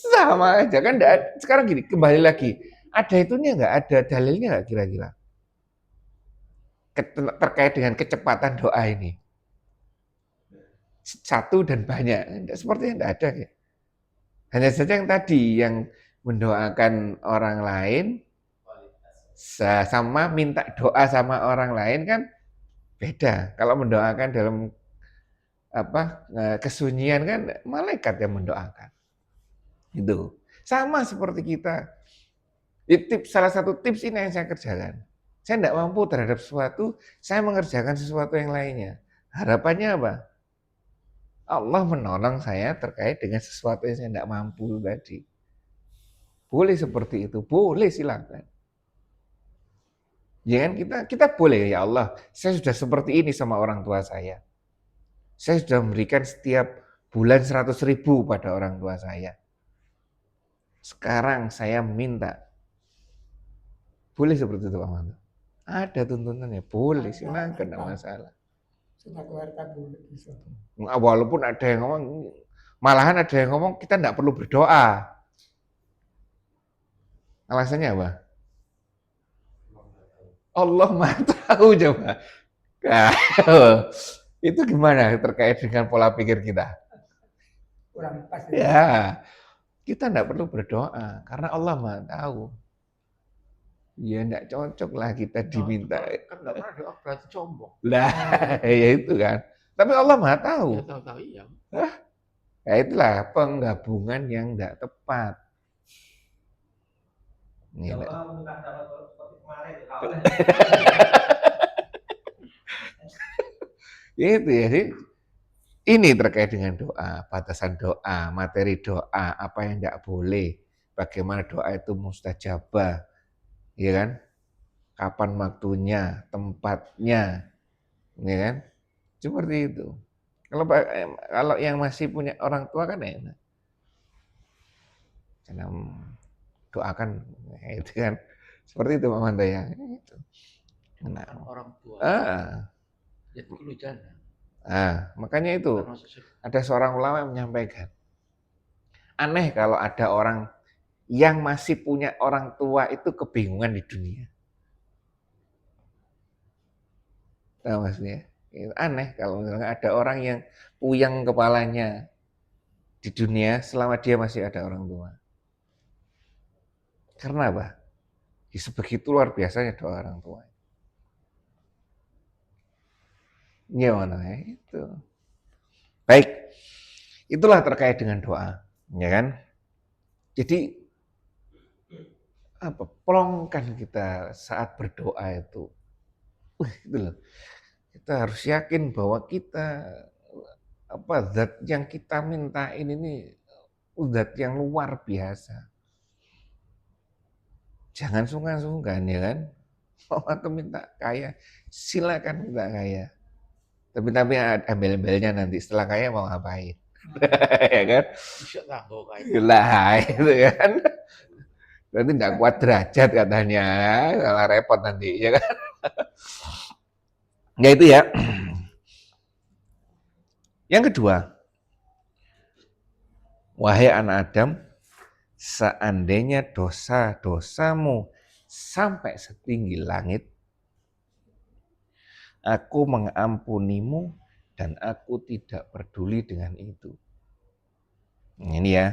Sama aja kan. Sekarang gini, kembali lagi. Ada itunya nggak? Ada dalilnya nggak kira-kira? Terkait dengan kecepatan doa ini. Satu dan banyak. Sepertinya nggak ada ya. Hanya saja yang tadi, yang mendoakan orang lain, sama minta doa sama orang lain kan beda. Kalau mendoakan dalam kesunyian kan malaikat yang mendoakan. Itu. Sama seperti kita. Salah satu tips ini yang saya kerjakan. Saya tidak mampu terhadap sesuatu, saya mengerjakan sesuatu yang lainnya. Harapannya apa? Allah menolong saya terkait dengan sesuatu yang saya tidak mampu tadi. Boleh seperti itu, boleh silakan. Ya kan kita boleh, ya Allah, saya sudah seperti ini sama orang tua saya. Saya sudah memberikan setiap bulan 100.000 pada orang tua saya. Sekarang saya minta. Boleh seperti itu Pak Manto? Ada tuntunannya, boleh silakan, tidak masalah. Sudah keluarga boleh bisa. Walaupun ada yang ngomong, malahan ada yang ngomong kita tidak perlu berdoa. Alasannya apa? Allah Maha Tahu coba. Nah, itu gimana terkait dengan pola pikir kita? Kurang pas. Ya, kita tidak perlu berdoa karena Allah Maha Tahu. Ya tidak cocok lah kita diminta. Kan nggak pernah doa berarti sombong. Lah, ya itu kan. Tapi Allah Maha Tahu. Ya tahu-tahu iya. Ya itulah penggabungan yang tidak tepat. Ini itu ya, ini terkait dengan doa, batasan doa, materi doa, apa yang tidak boleh, bagaimana doa itu mustajabah, ya kan? Kapan waktunya, tempatnya, ya kan? Seperti itu. Kalau yang masih punya orang tua kan enak. Jangan doakan, itu kan. Seperti itu Pak Manto ya. Itu. Nah, orang tua. Jadi dulu jangan. Makanya itu ada seorang ulama yang menyampaikan, aneh kalau ada orang yang masih punya orang tua itu kebingungan di dunia. Tahu maksudnya? Aneh kalau misalnya ada orang yang puyeng kepalanya di dunia selama dia masih ada orang tua. Karena apa? Sebegitu luar biasanya doa orang tua. Gimana ya itu. Baik, itulah terkait dengan doa, ya kan? Jadi pelongkan kita saat berdoa itu. Itu loh. Kita harus yakin bahwa kita zat yang kita mintain ini zat yang luar biasa. Jangan sungkan-sungkan ya kan. Mau atau minta kaya, silakan minta kaya. Tapi embel-embelnya nanti setelah kaya mau ngapain? Ya kan? Bisa tangguh kaya. Lah itu kan. Berarti tidak kuat derajat katanya, salah repot nanti, ya kan? Ya itu ya. Yang kedua, wahai anak Adam, seandainya dosa-dosamu sampai setinggi langit, aku mengampunimu dan aku tidak peduli dengan itu. Ini ya.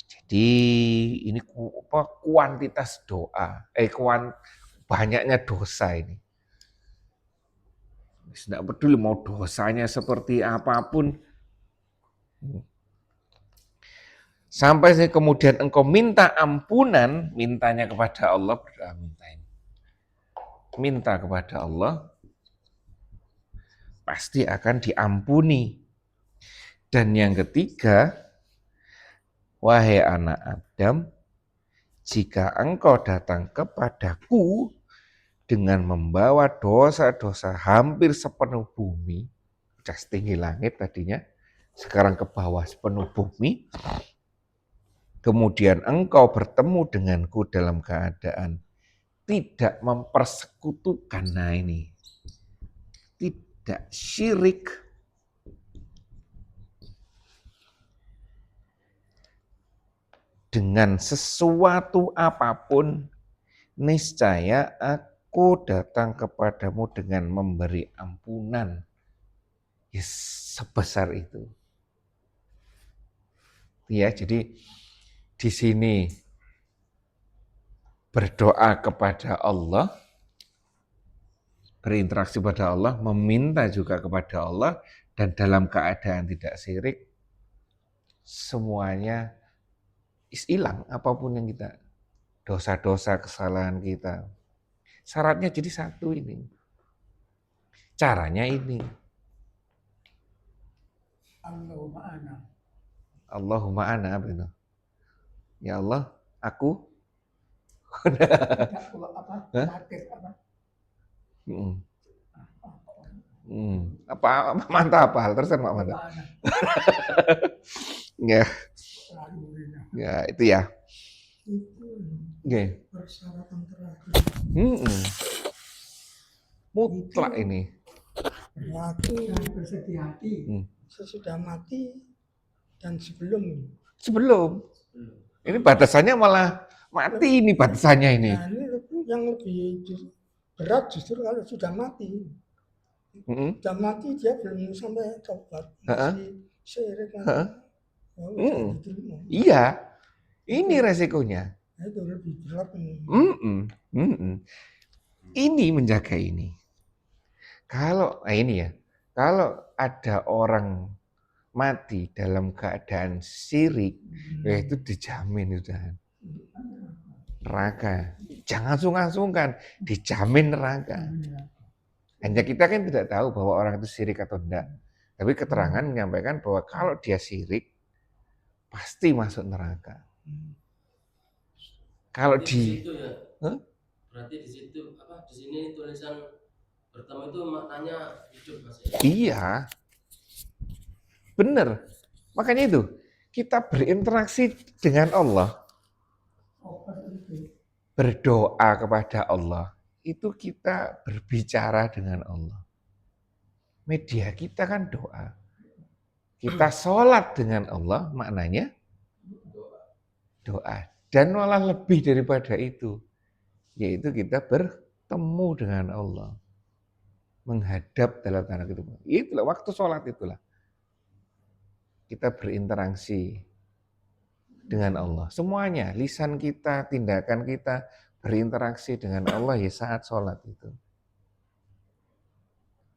Jadi ini kuantitas doa, banyaknya dosa ini. Tidak peduli mau dosanya seperti apapun. Sampai kemudian engkau minta ampunan, mintanya kepada Allah, berdoa minta kepada Allah, pasti akan diampuni. Dan yang ketiga, wahai anak Adam, jika engkau datang kepadaku dengan membawa dosa-dosa hampir sepenuh bumi, sudah setinggi langit tadinya, sekarang ke bawah sepenuh bumi, kemudian engkau bertemu denganku dalam keadaan tidak mempersekutukan, nah ini, tidak syirik, dengan sesuatu apapun, niscaya aku datang kepadamu dengan memberi ampunan. Yes, sebesar itu. Ya, jadi di sini berdoa kepada Allah, berinteraksi pada Allah, meminta juga kepada Allah, dan dalam keadaan tidak syirik, semuanya hilang apapun yang kita, dosa-dosa, kesalahan kita. Syaratnya jadi satu ini. Caranya ini. Allahumma ana apa itu? Ya Allah, aku apa mantap apa hal terserah mantap. Ya, ya itu ya. Oke. Persyaratan terakhir. Mutlak ini. Berlaku dan bersedih hati sesudah mati dan sebelum. Ini batasannya malah mati ini batasannya ini. Nah, ini yang lebih berat justru kalau sudah mati. Sudah mati dia belum sampai tobat, masih syirik. Iya, ini resikonya. Itu lebih berat. Ini menjaga ini. Kalau ini ya, kalau ada orang mati dalam keadaan syirik, itu dijamin sudah neraka. Jangan sungkan-sungkan, dijamin neraka. Hanya kita kan tidak tahu bahwa orang itu syirik atau enggak. Tapi keterangan menyampaikan bahwa kalau dia syirik, pasti masuk neraka. Kalau di situ ya. Berarti di situ di sini tulisan pertama itu maknanya hidup Mas. Iya. Benar. Makanya itu, kita berinteraksi dengan Allah. Berdoa kepada Allah. Itu kita berbicara dengan Allah. Media kita kan doa. Kita sholat dengan Allah, maknanya doa. Dan malah lebih daripada itu, yaitu kita bertemu dengan Allah. Menghadap dalam tanda kutip. Itulah waktu sholat itulah. Kita berinteraksi dengan Allah. Semuanya, lisan kita, tindakan kita berinteraksi dengan Allah ya saat sholat itu.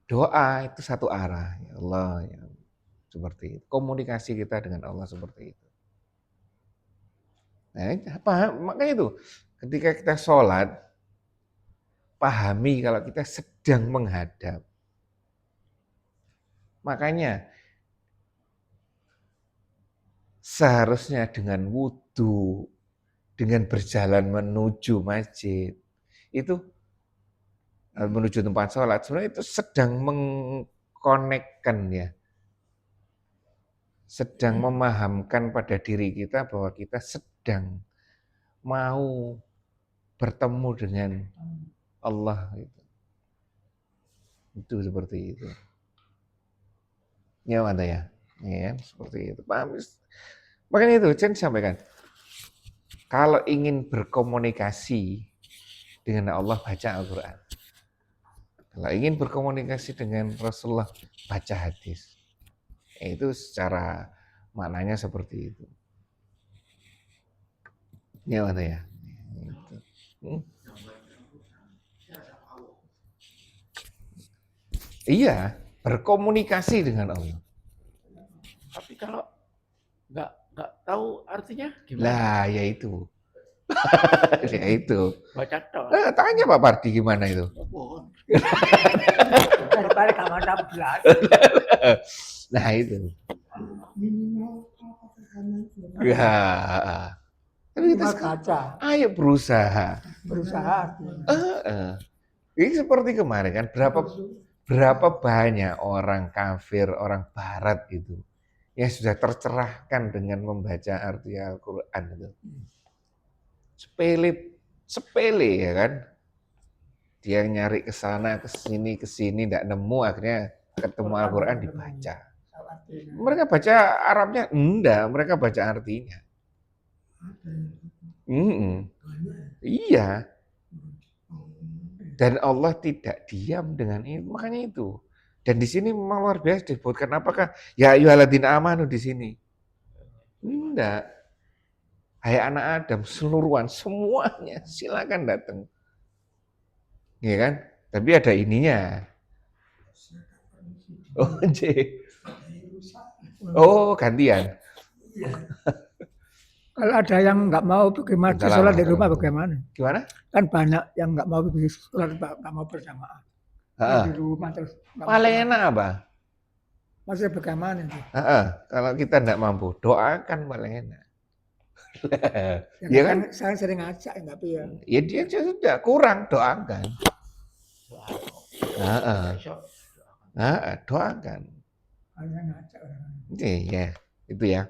Doa itu satu arah, ya Allah, ya, seperti itu. Komunikasi kita dengan Allah seperti itu. Nah, makanya itu, ketika kita sholat, pahami kalau kita sedang menghadap. Makanya, seharusnya dengan wudhu, dengan berjalan menuju masjid, itu menuju tempat sholat, sebenarnya itu sedang mengkonekkan ya, sedang memahamkan pada diri kita bahwa kita sedang mau bertemu dengan Allah. Itu seperti itu. Ya mana ya? Ya, seperti itu. Paham? Makanya itu, saya sampaikan. Kalau ingin berkomunikasi dengan Allah, baca Al-Quran. Kalau ingin berkomunikasi dengan Rasulullah, baca hadis. Itu secara maknanya seperti itu. Ya mana ya? Iya, berkomunikasi dengan Allah. Tapi kalau nggak tahu artinya gimana? Lah, ya itu. Ya itu. Baca tok. Tanya Pak Pardi gimana itu? Daripada kamar 16. Nah itu. Minimal Ya. Tapi kita baca. ayo berusaha. Berusaha. Ini seperti kemarin kan berapa banyak orang kafir, orang barat itu yang sudah tercerahkan dengan membaca arti Al-Quran itu. Sepele ya kan. Dia nyari ke sana, ke sini, enggak nemu, akhirnya ketemu Al-Quran dibaca. Mereka baca Arabnya? Enggak, mereka baca artinya. Iya. Dan Allah tidak diam dengan itu, makanya itu. Dan di sini memang luar biasa disebutkan apakah ya ayyuhalladzina amanu di sini. Enggak. Hai anak Adam seluruhan semuanya silakan datang. Ya kan? Tapi ada ininya. Oh, gantian. Kalau ada yang nggak mau bagaimana sholat di rumah bagaimana? Gimana? Kan banyak yang nggak mau pergi sholat, nggak mau berjamaah. Di rumah terus. Paling enak apa? Maksudnya bagaimana itu? Kalau kita nggak mampu, doakan paling enak. Ya kan? Saya sering ngajak, tapi ya. Ya dia sudah kurang, doakan. Doakan. Hanya ngajak. Iya, itu ya.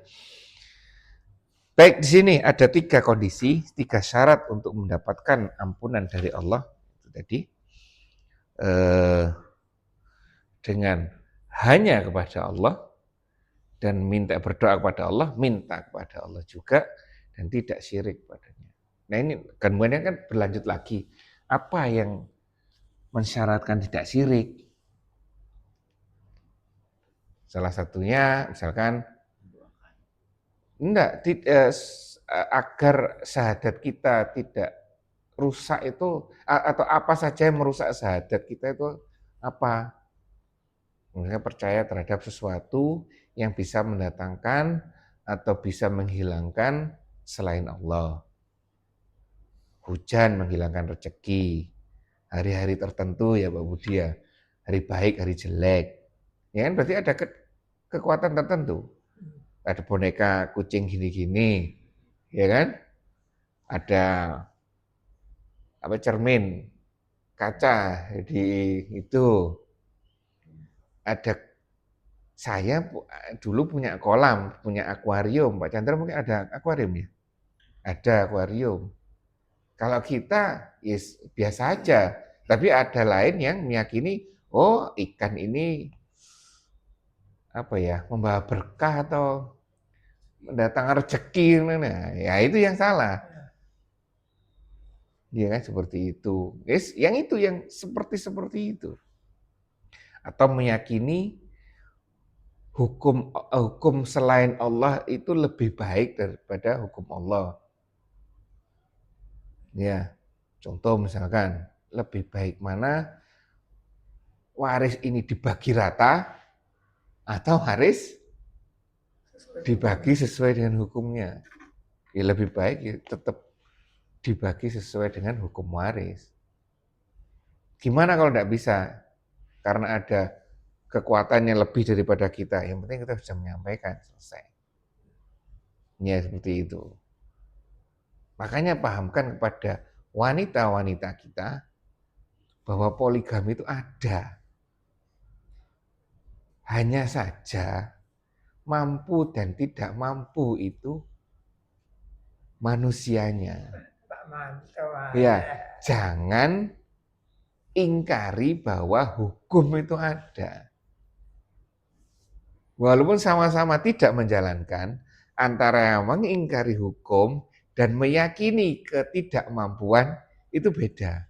Baik, di sini ada 3 kondisi, 3 syarat untuk mendapatkan ampunan dari Allah. Itu tadi. Dengan hanya kepada Allah dan berdoa kepada Allah, minta kepada Allah juga dan tidak syirik padanya. Nah ini kemudian kan berlanjut lagi. Apa yang mensyaratkan tidak syirik? Salah satunya misalkan agar syahadat kita tidak rusak itu, atau apa saja yang merusak syahadat kita itu apa? Mereka percaya terhadap sesuatu yang bisa mendatangkan atau bisa menghilangkan selain Allah. Hujan menghilangkan rezeki, hari-hari tertentu ya Pak Budi ya, hari baik, hari jelek. Ya kan berarti ada kekuatan tertentu. Ada boneka kucing gini-gini, ya kan? Ada cermin kaca di itu. Ada saya dulu punya kolam, punya akuarium. Pak Chandra mungkin ada akuarium ya? Ada akuarium. Kalau kita yes, biasa aja, tapi ada lain yang meyakini, oh ikan ini membawa berkah atau mendatangkan rezeki, nah, ya itu yang salah. Ya kan seperti itu. Yes, yang seperti itu. Atau meyakini hukum selain Allah itu lebih baik daripada hukum Allah. Ya, contoh misalkan lebih baik mana waris ini dibagi rata atau waris dibagi sesuai dengan hukumnya. Ya lebih baik ya tetap dibagi sesuai dengan hukum waris. Gimana kalau tidak bisa? Karena ada kekuatan yang lebih daripada kita. Yang penting kita bisa menyampaikan, selesai. Ya seperti itu. Makanya pahamkan kepada wanita-wanita kita bahwa poligami itu ada. Hanya saja mampu dan tidak mampu itu manusianya. Ya, jangan ingkari bahwa hukum itu ada. Walaupun sama-sama tidak menjalankan, antara yang mengingkari hukum dan meyakini ketidakmampuan itu beda.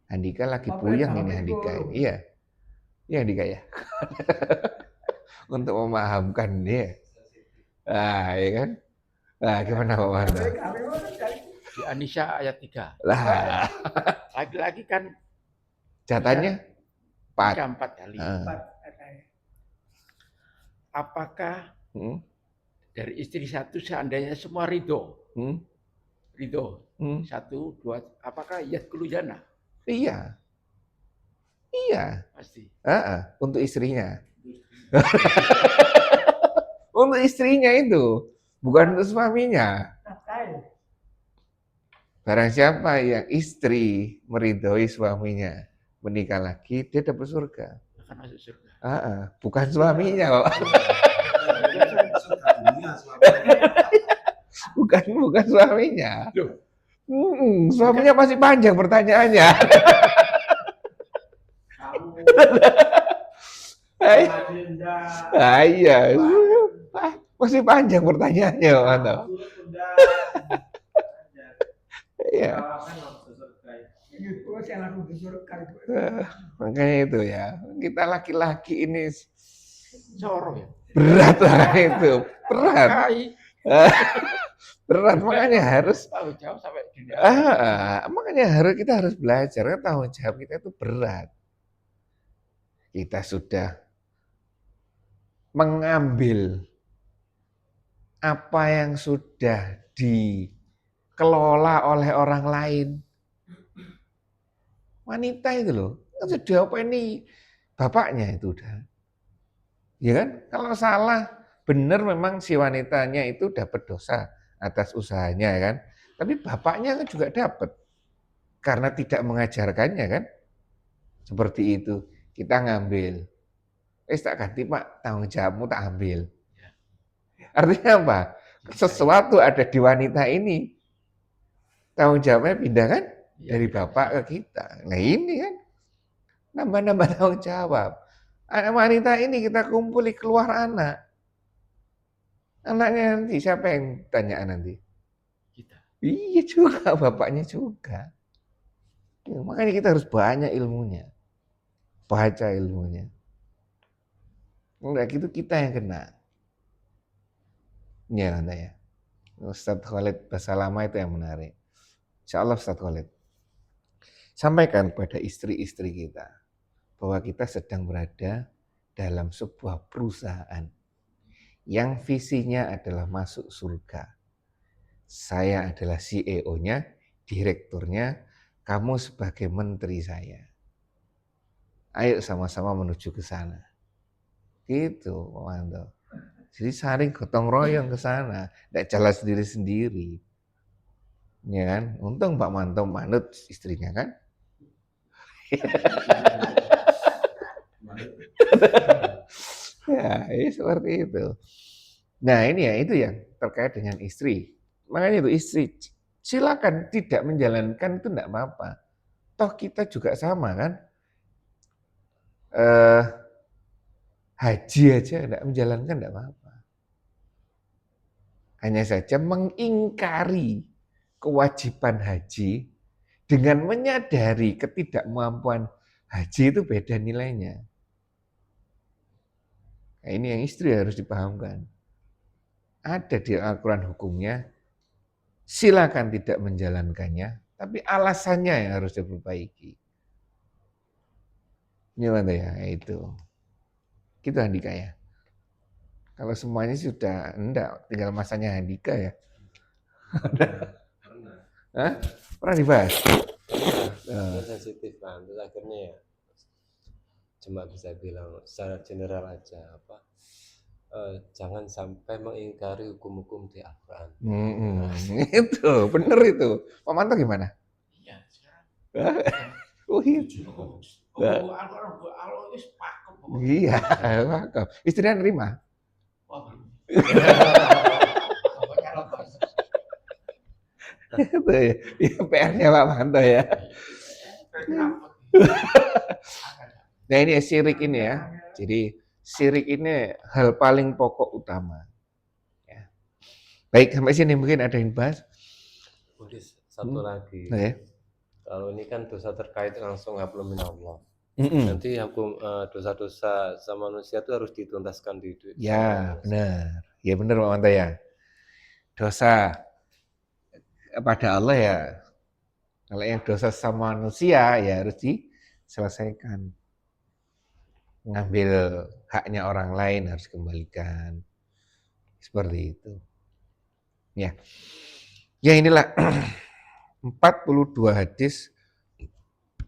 Handika lagi puyeng ini Handika. Iya. Iya Handika ya. Untuk memahamkan dia. Ah, ya kan? Nah, gimana Pak Wanda? Di An-Nisa ayat 3. Lah, Lagi-lagi kan jatahnya 4 kali. Apakah dari istri satu seandainya semua ridho? Ridho. 1, 2, apakah yadkhulu jannah? Iya. Iya. Pasti. Untuk istrinya. Untuk istrinya itu, bukan untuk suaminya. Barang siapa yang istri meridhoi suaminya menikah lagi, dia dapat surga. Akan masuk surga. Bukan suaminya, Pak. bukan suaminya. Suaminya masih panjang pertanyaannya. Iya. Masih panjang pertanyaannya, Pak. Iya. Makanya itu ya, kita laki-laki ini berat lah itu, berat. Berat, makanya harus kita harus belajar, kan tanggung jawab kita itu berat. Kita sudah mengambil apa yang sudah dikelola oleh orang lain. Wanita itu loh, kan sudah apa ini bapaknya itu udah. Ya kan? Kalau salah, benar memang si wanitanya itu dapat dosa atas usahanya kan. Tapi bapaknya kan juga dapat karena tidak mengajarkannya kan. Seperti itu. Kita ngambil. Tak ganti Pak, tanggung jawabmu tak ambil. Artinya apa? Sesuatu ada di wanita ini. Tanggung jawabnya pindah kan? Dari bapak ke kita. Nah ini kan. Nambah-nambah tanggung jawab. Anak wanita ini kita kumpuli keluar anak. Anaknya nanti siapa yang tanya nanti? Kita. Iya juga, bapaknya juga. Ya, makanya kita harus banyak ilmunya. Baca ilmunya. Enggak gitu kita yang kena. Ya, Anda ya. Ustadz Khalid bahasa lama itu yang menarik. Insya Allah Ustadz Khalid. Sampaikan pada istri-istri kita bahwa kita sedang berada dalam sebuah perusahaan yang visinya adalah masuk surga. Saya adalah CEO-nya, direkturnya, kamu sebagai menteri saya. Ayo sama-sama menuju ke sana. Gitu, Pak Manto. Jadi saling gotong royong ke sana, tidak jalan sendiri-sendiri. Ya kan? Untung Pak Manto manut istrinya kan? Ya, seperti itu. Nah, ini ya itu yang terkait dengan istri. Makanya itu istri, silakan tidak menjalankan itu enggak apa-apa. Toh kita juga sama kan? Haji aja enggak menjalankan enggak apa-apa. Hanya saja mengingkari kewajiban haji dengan menyadari ketidakmampuan haji itu beda nilainya. Nah, ini yang istri harus dipahamkan. Ada di Al-Quran hukumnya, silakan tidak menjalankannya, tapi alasannya yang harus diperbaiki. Gimana ya, itu. Gitu Handika ya. Kalau semuanya sudah, enggak, tinggal masanya Handika ya. Hah? Pernah dibahas? Sensitif kan, terus akhirnya ya cuma bisa bilang secara general aja apa jangan sampai mengingkari hukum-hukum di Al-Quran. Itu bener itu. Pak Manto gimana? Iya, sekarang. Oh gitu. Iya, pakem. Istrinya nerima. Itu ya, PR-nya Pak Manto ya. Nah ini ya, syirik ini ya. Jadi syirik ini hal paling pokok utama. Ya. Baik, sampai sini mungkin ada yang bahas. Mungkin satu lagi. Nah, ya. Kalau ini kan dosa terkait langsung hablum minallah. Nanti hukum dosa-dosa sama manusia itu harus dituntaskan di ya benar. Ya benar Pak Manto ya. Dosa pada Allah ya. Kalau yang dosa sama manusia ya harus diselesaikan. Ngambil haknya orang lain harus kembalikan. Seperti itu. Ya. Ya inilah 42 hadis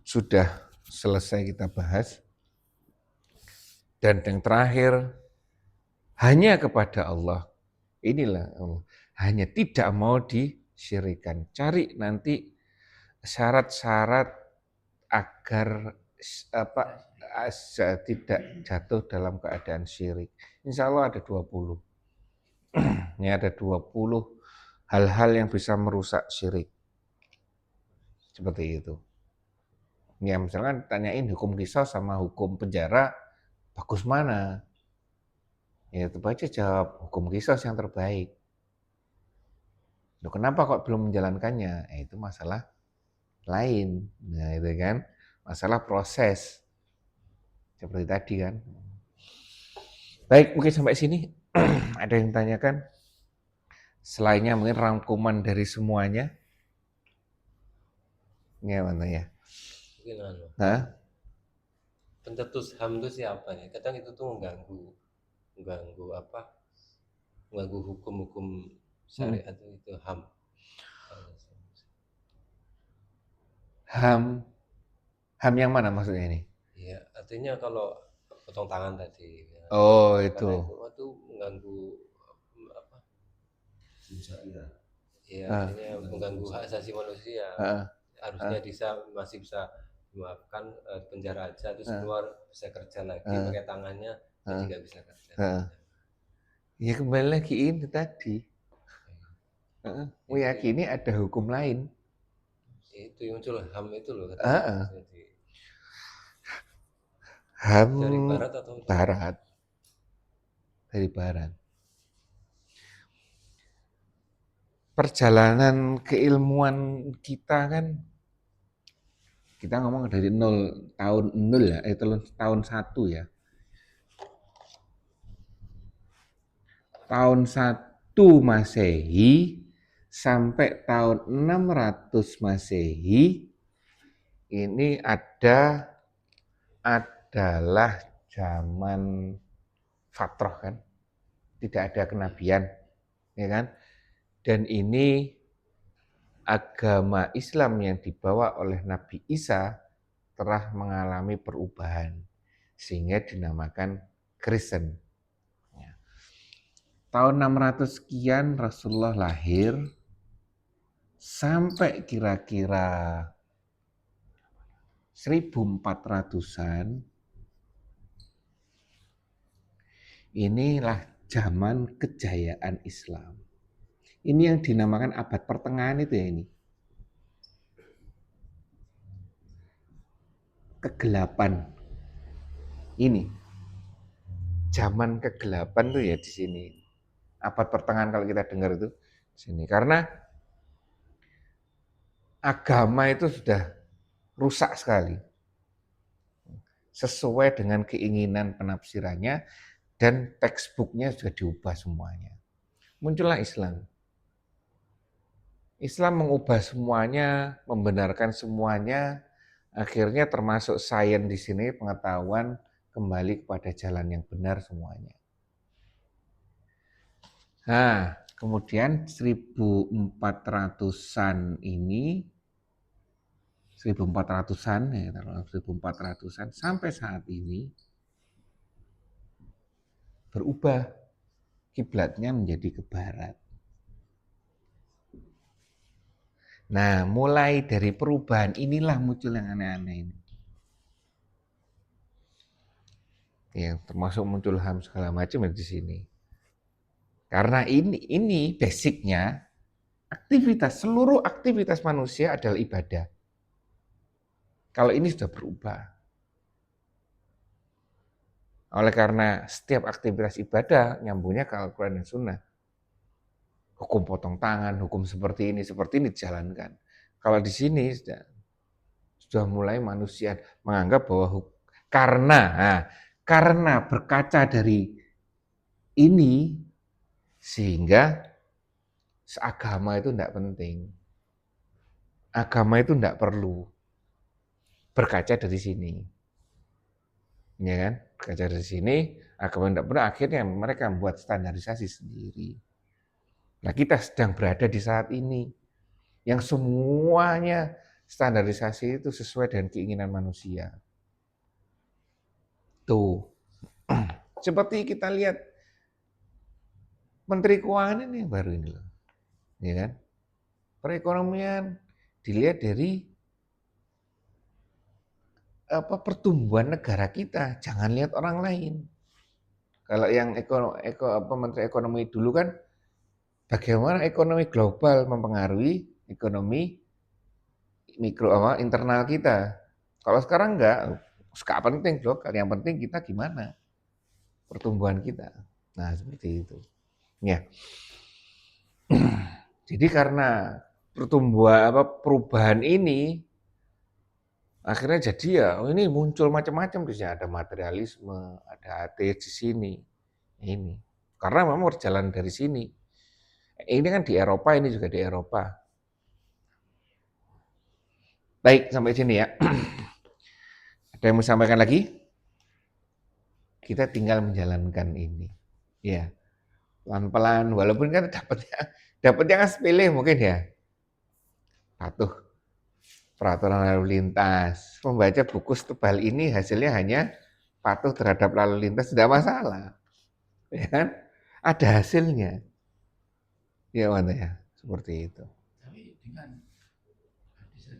sudah selesai kita bahas. Dan yang terakhir, hanya kepada Allah. Inilah Allah. Hanya tidak mau disyirikan. Cari nanti syarat-syarat agar tidak jatuh dalam keadaan syirik. Insya Allah ada 20. Ini ada 20 hal-hal yang bisa merusak syirik. Seperti itu. Ya misalkan tanyain hukum qisas sama hukum penjara, bagus mana? Ya itu aja jawab hukum qisas yang terbaik. Loh, kenapa kok belum menjalankannya? Itu masalah lain. Nah itu kan, masalah proses. Seperti tadi kan. Baik, mungkin sampai sini. Ada yang tanyakan? Selainnya mungkin rangkuman dari semuanya. Gimana ya? Mungkin Hah? pencetus HAM itu siapa ya? Kadang itu tuh mengganggu apa? mengganggu hukum-hukum syariat itu HAM. HAM yang mana maksudnya ini? Iya, artinya kalau potong tangan tadi. Oh, Karena itu. itu mengganggu apa? Iya, Ah. artinya mengganggu hak asasi manusia. Harusnya masih bisa dimaafkan penjara aja, terus keluar bisa kerja lagi pakai tangannya, jadi nggak bisa kerja. Ya kembali lagi ini tadi. Meyakini ada hukum lain. Itu yang muncul HAM itu loh. HAM dari barat atau barat. Dari barat. Perjalanan keilmuan kita kan, kita ngomong dari tahun 0 ya, tahun 1 ya. Tahun 1 Masehi sampai tahun 600 Masehi ini adalah zaman fatrah kan, tidak ada kenabian, ya kan? Dan ini agama Islam yang dibawa oleh Nabi Isa telah mengalami perubahan sehingga dinamakan Kristen. Tahun 600 sekian Rasulullah lahir sampai kira-kira 1400-an. Inilah zaman kejayaan Islam. Ini yang dinamakan abad pertengahan itu ya ini. Kegelapan. Ini. Zaman kegelapan tuh ya di sini. Abad pertengahan kalau kita dengar itu di sini. Karena agama itu sudah rusak sekali. Sesuai dengan keinginan penafsirannya dan textbooknya sudah diubah semuanya. Muncullah Islam. Islam mengubah semuanya, membenarkan semuanya, akhirnya termasuk sains di sini, pengetahuan kembali kepada jalan yang benar semuanya. Nah, kemudian 1400-an ini, 1400-an ya, 1400-an sampai saat ini berubah kiblatnya menjadi ke barat. Nah, mulai dari perubahan inilah muncul yang aneh-aneh ini. Ya, termasuk muncul HAM segala macam di sini. Karena ini basicnya seluruh aktivitas manusia adalah ibadah. Kalau ini sudah berubah. Oleh karena setiap aktivitas ibadah nyambungnya ke Al-Quran dan Sunnah. Hukum potong tangan, hukum seperti ini dijalankan. Kalau di sini sudah mulai manusia menganggap bahwa karena berkaca dari ini sehingga agama itu tidak penting. Agama itu tidak perlu. Berkaca dari sini. Ya kan? Berkaca dari sini, agama tidak perlu, akhirnya mereka membuat standarisasi sendiri. Nah, kita sedang berada di saat ini yang semuanya standarisasi itu sesuai dengan keinginan manusia. Tuh. Seperti kita lihat Menteri Keuangan ini baru ini loh. Ya kan? Perekonomian dilihat dari pertumbuhan negara kita, jangan lihat orang lain. Kalau yang Menteri Ekonomi dulu kan bagaimana ekonomi global mempengaruhi ekonomi internal kita. Kalau sekarang enggak penting lokal, yang penting kita gimana pertumbuhan kita. Nah, seperti itu. Ya. Jadi karena perubahan ini akhirnya jadi ya ini muncul macam-macam di sini, ada materialisme, ada ateis di sini. Ini. Karena memang berjalan dari sini. Ini kan di Eropa, ini juga di Eropa. Baik, sampai sini ya. Ada yang mau sampaikan lagi? Kita tinggal menjalankan ini. Ya. pelan-pelan, walaupun kan dapatnya kan sepele mungkin ya, patuh peraturan lalu lintas. Membaca buku setebal ini hasilnya hanya patuh terhadap lalu lintas, tidak masalah, ya kan? Ada hasilnya, ya mana ya, seperti itu. Tapi dengan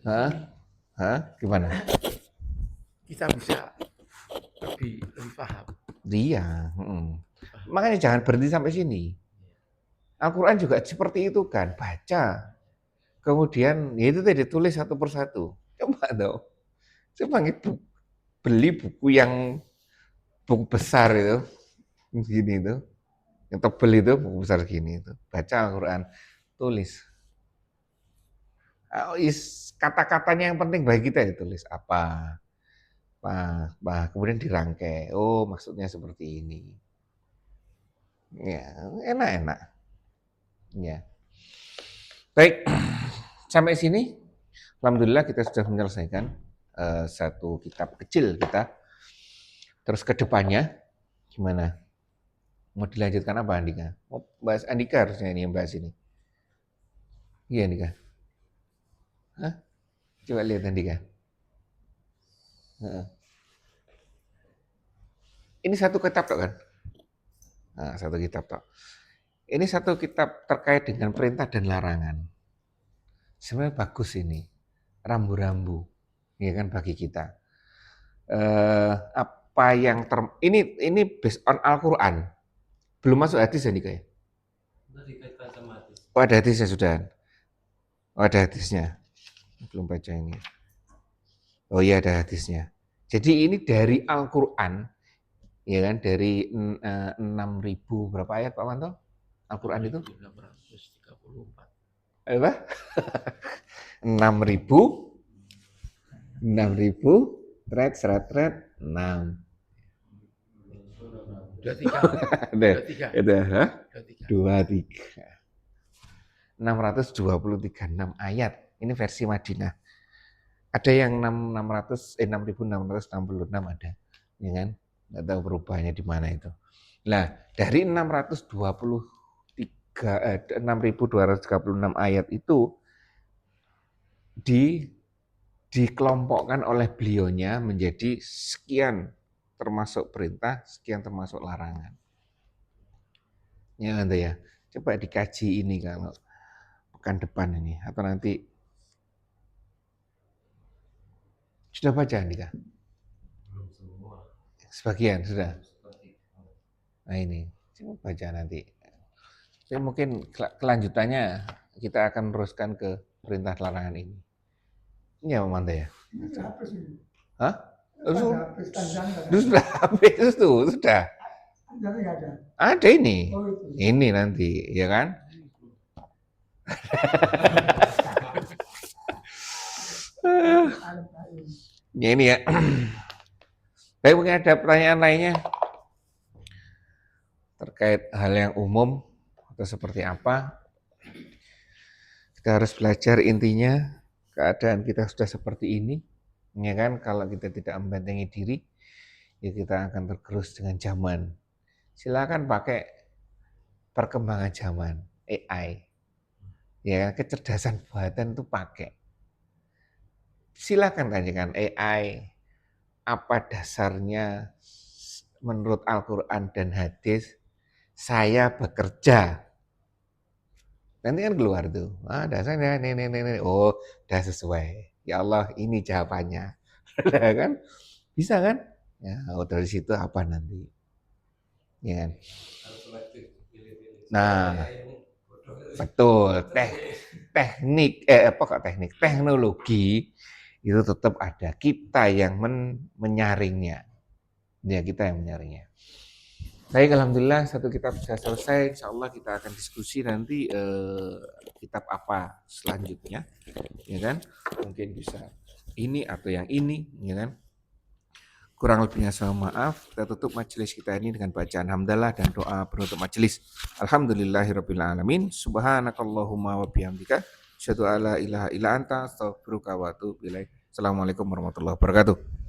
Hah? Hah? Gimana? kita bisa lebih paham. Iya. Makanya jangan berhenti sampai sini. Al-Quran juga seperti itu kan, baca. Kemudian ya itu tadi tulis satu persatu. Coba dong. Coba beli buku yang buku besar itu, gini itu, yang tebel itu, buku besar gini itu. Baca Al-Quran, tulis. Kata-katanya yang penting bagi kita ditulis apa, kemudian dirangkai. Oh, maksudnya seperti ini. Ya, enak-enak. Ya. Baik, sampai sini, alhamdulillah kita sudah menyelesaikan satu kitab kecil kita. Terus ke depannya, gimana? Mau dilanjutkan apa, Andika? Mau bahas Andika harusnya ini yang bahas ini. Iya, Andika. Hah? Coba lihat Andika. Ini satu kitab toh kan? Nah, satu kitab toh. Ini satu kitab terkait dengan perintah dan larangan. Sebenarnya bagus ini, rambu-rambu, ya kan bagi kita. Apa yang ini based on Al-Quran, belum masuk hadis ya Nika ya? Oh ada hadisnya sudah. Oh ada hadisnya. Belum baca ini. Oh iya ada hadisnya. Jadi ini dari Al-Quran, ya kan, dari 6.000 berapa ayat Pak Manto? Al-Quran itu? 1934. Apa? 6.000 thread 6. 23. Ada 23. 623 ayat. Ini versi Madinah. Ada yang 6.666 ada, ya kan? Nggak tahu perubahannya di mana itu. Nah, dari 6.236 ayat itu dikelompokkan oleh beliaunya menjadi sekian termasuk perintah, sekian termasuk larangan. Ya nanti ya, coba dikaji ini kalau pekan depan ini atau nanti. Sudah baca Andika? Belum semua. Sebagian sudah. Nah ini, coba baca nanti. Jadi mungkin kelanjutannya kita akan teruskan ke perintah larangan ini. Ini ya Manta ya? Hah? Sudah habis tuh, sudah. Ada ini. Ini nanti, ya kan? Ya ini ya. Baik, mungkin ada pertanyaan lainnya terkait hal yang umum atau seperti apa. Kita harus belajar intinya keadaan kita sudah seperti ini, ya kan? Kalau kita tidak membentengi diri, ya kita akan tergerus dengan zaman. Silakan pakai perkembangan zaman, AI, ya kecerdasan buatan itu pakai. Silakan tanyakan AI apa dasarnya menurut Al-Quran dan hadis saya bekerja. Nanti kan keluar tuh, dasarnya ini. Oh, udah sesuai. Ya Allah, ini jawabannya. Kan? Bisa kan? Ya, dari situ apa nanti? Ya kan? Nah, betul. Teknologi itu tetap ada. Kita yang menyaringnya. Ya, kita yang menyaringnya. Baik, alhamdulillah satu kitab sudah selesai. Insya Allah kita akan diskusi nanti kitab apa selanjutnya, ya kan? Mungkin bisa ini atau yang ini, ya kan? Kurang lebihnya saya maaf. Kita tutup majelis kita ini dengan bacaan hamdalah dan doa penutup majelis. Alhamdulillahirabbil alamin. Subhanakallahumma wa bihamdika asyhadu alla ilaha illa anta astaghfiruka wa atubu ilaik. Assalamualaikum warahmatullahi wabarakatuh.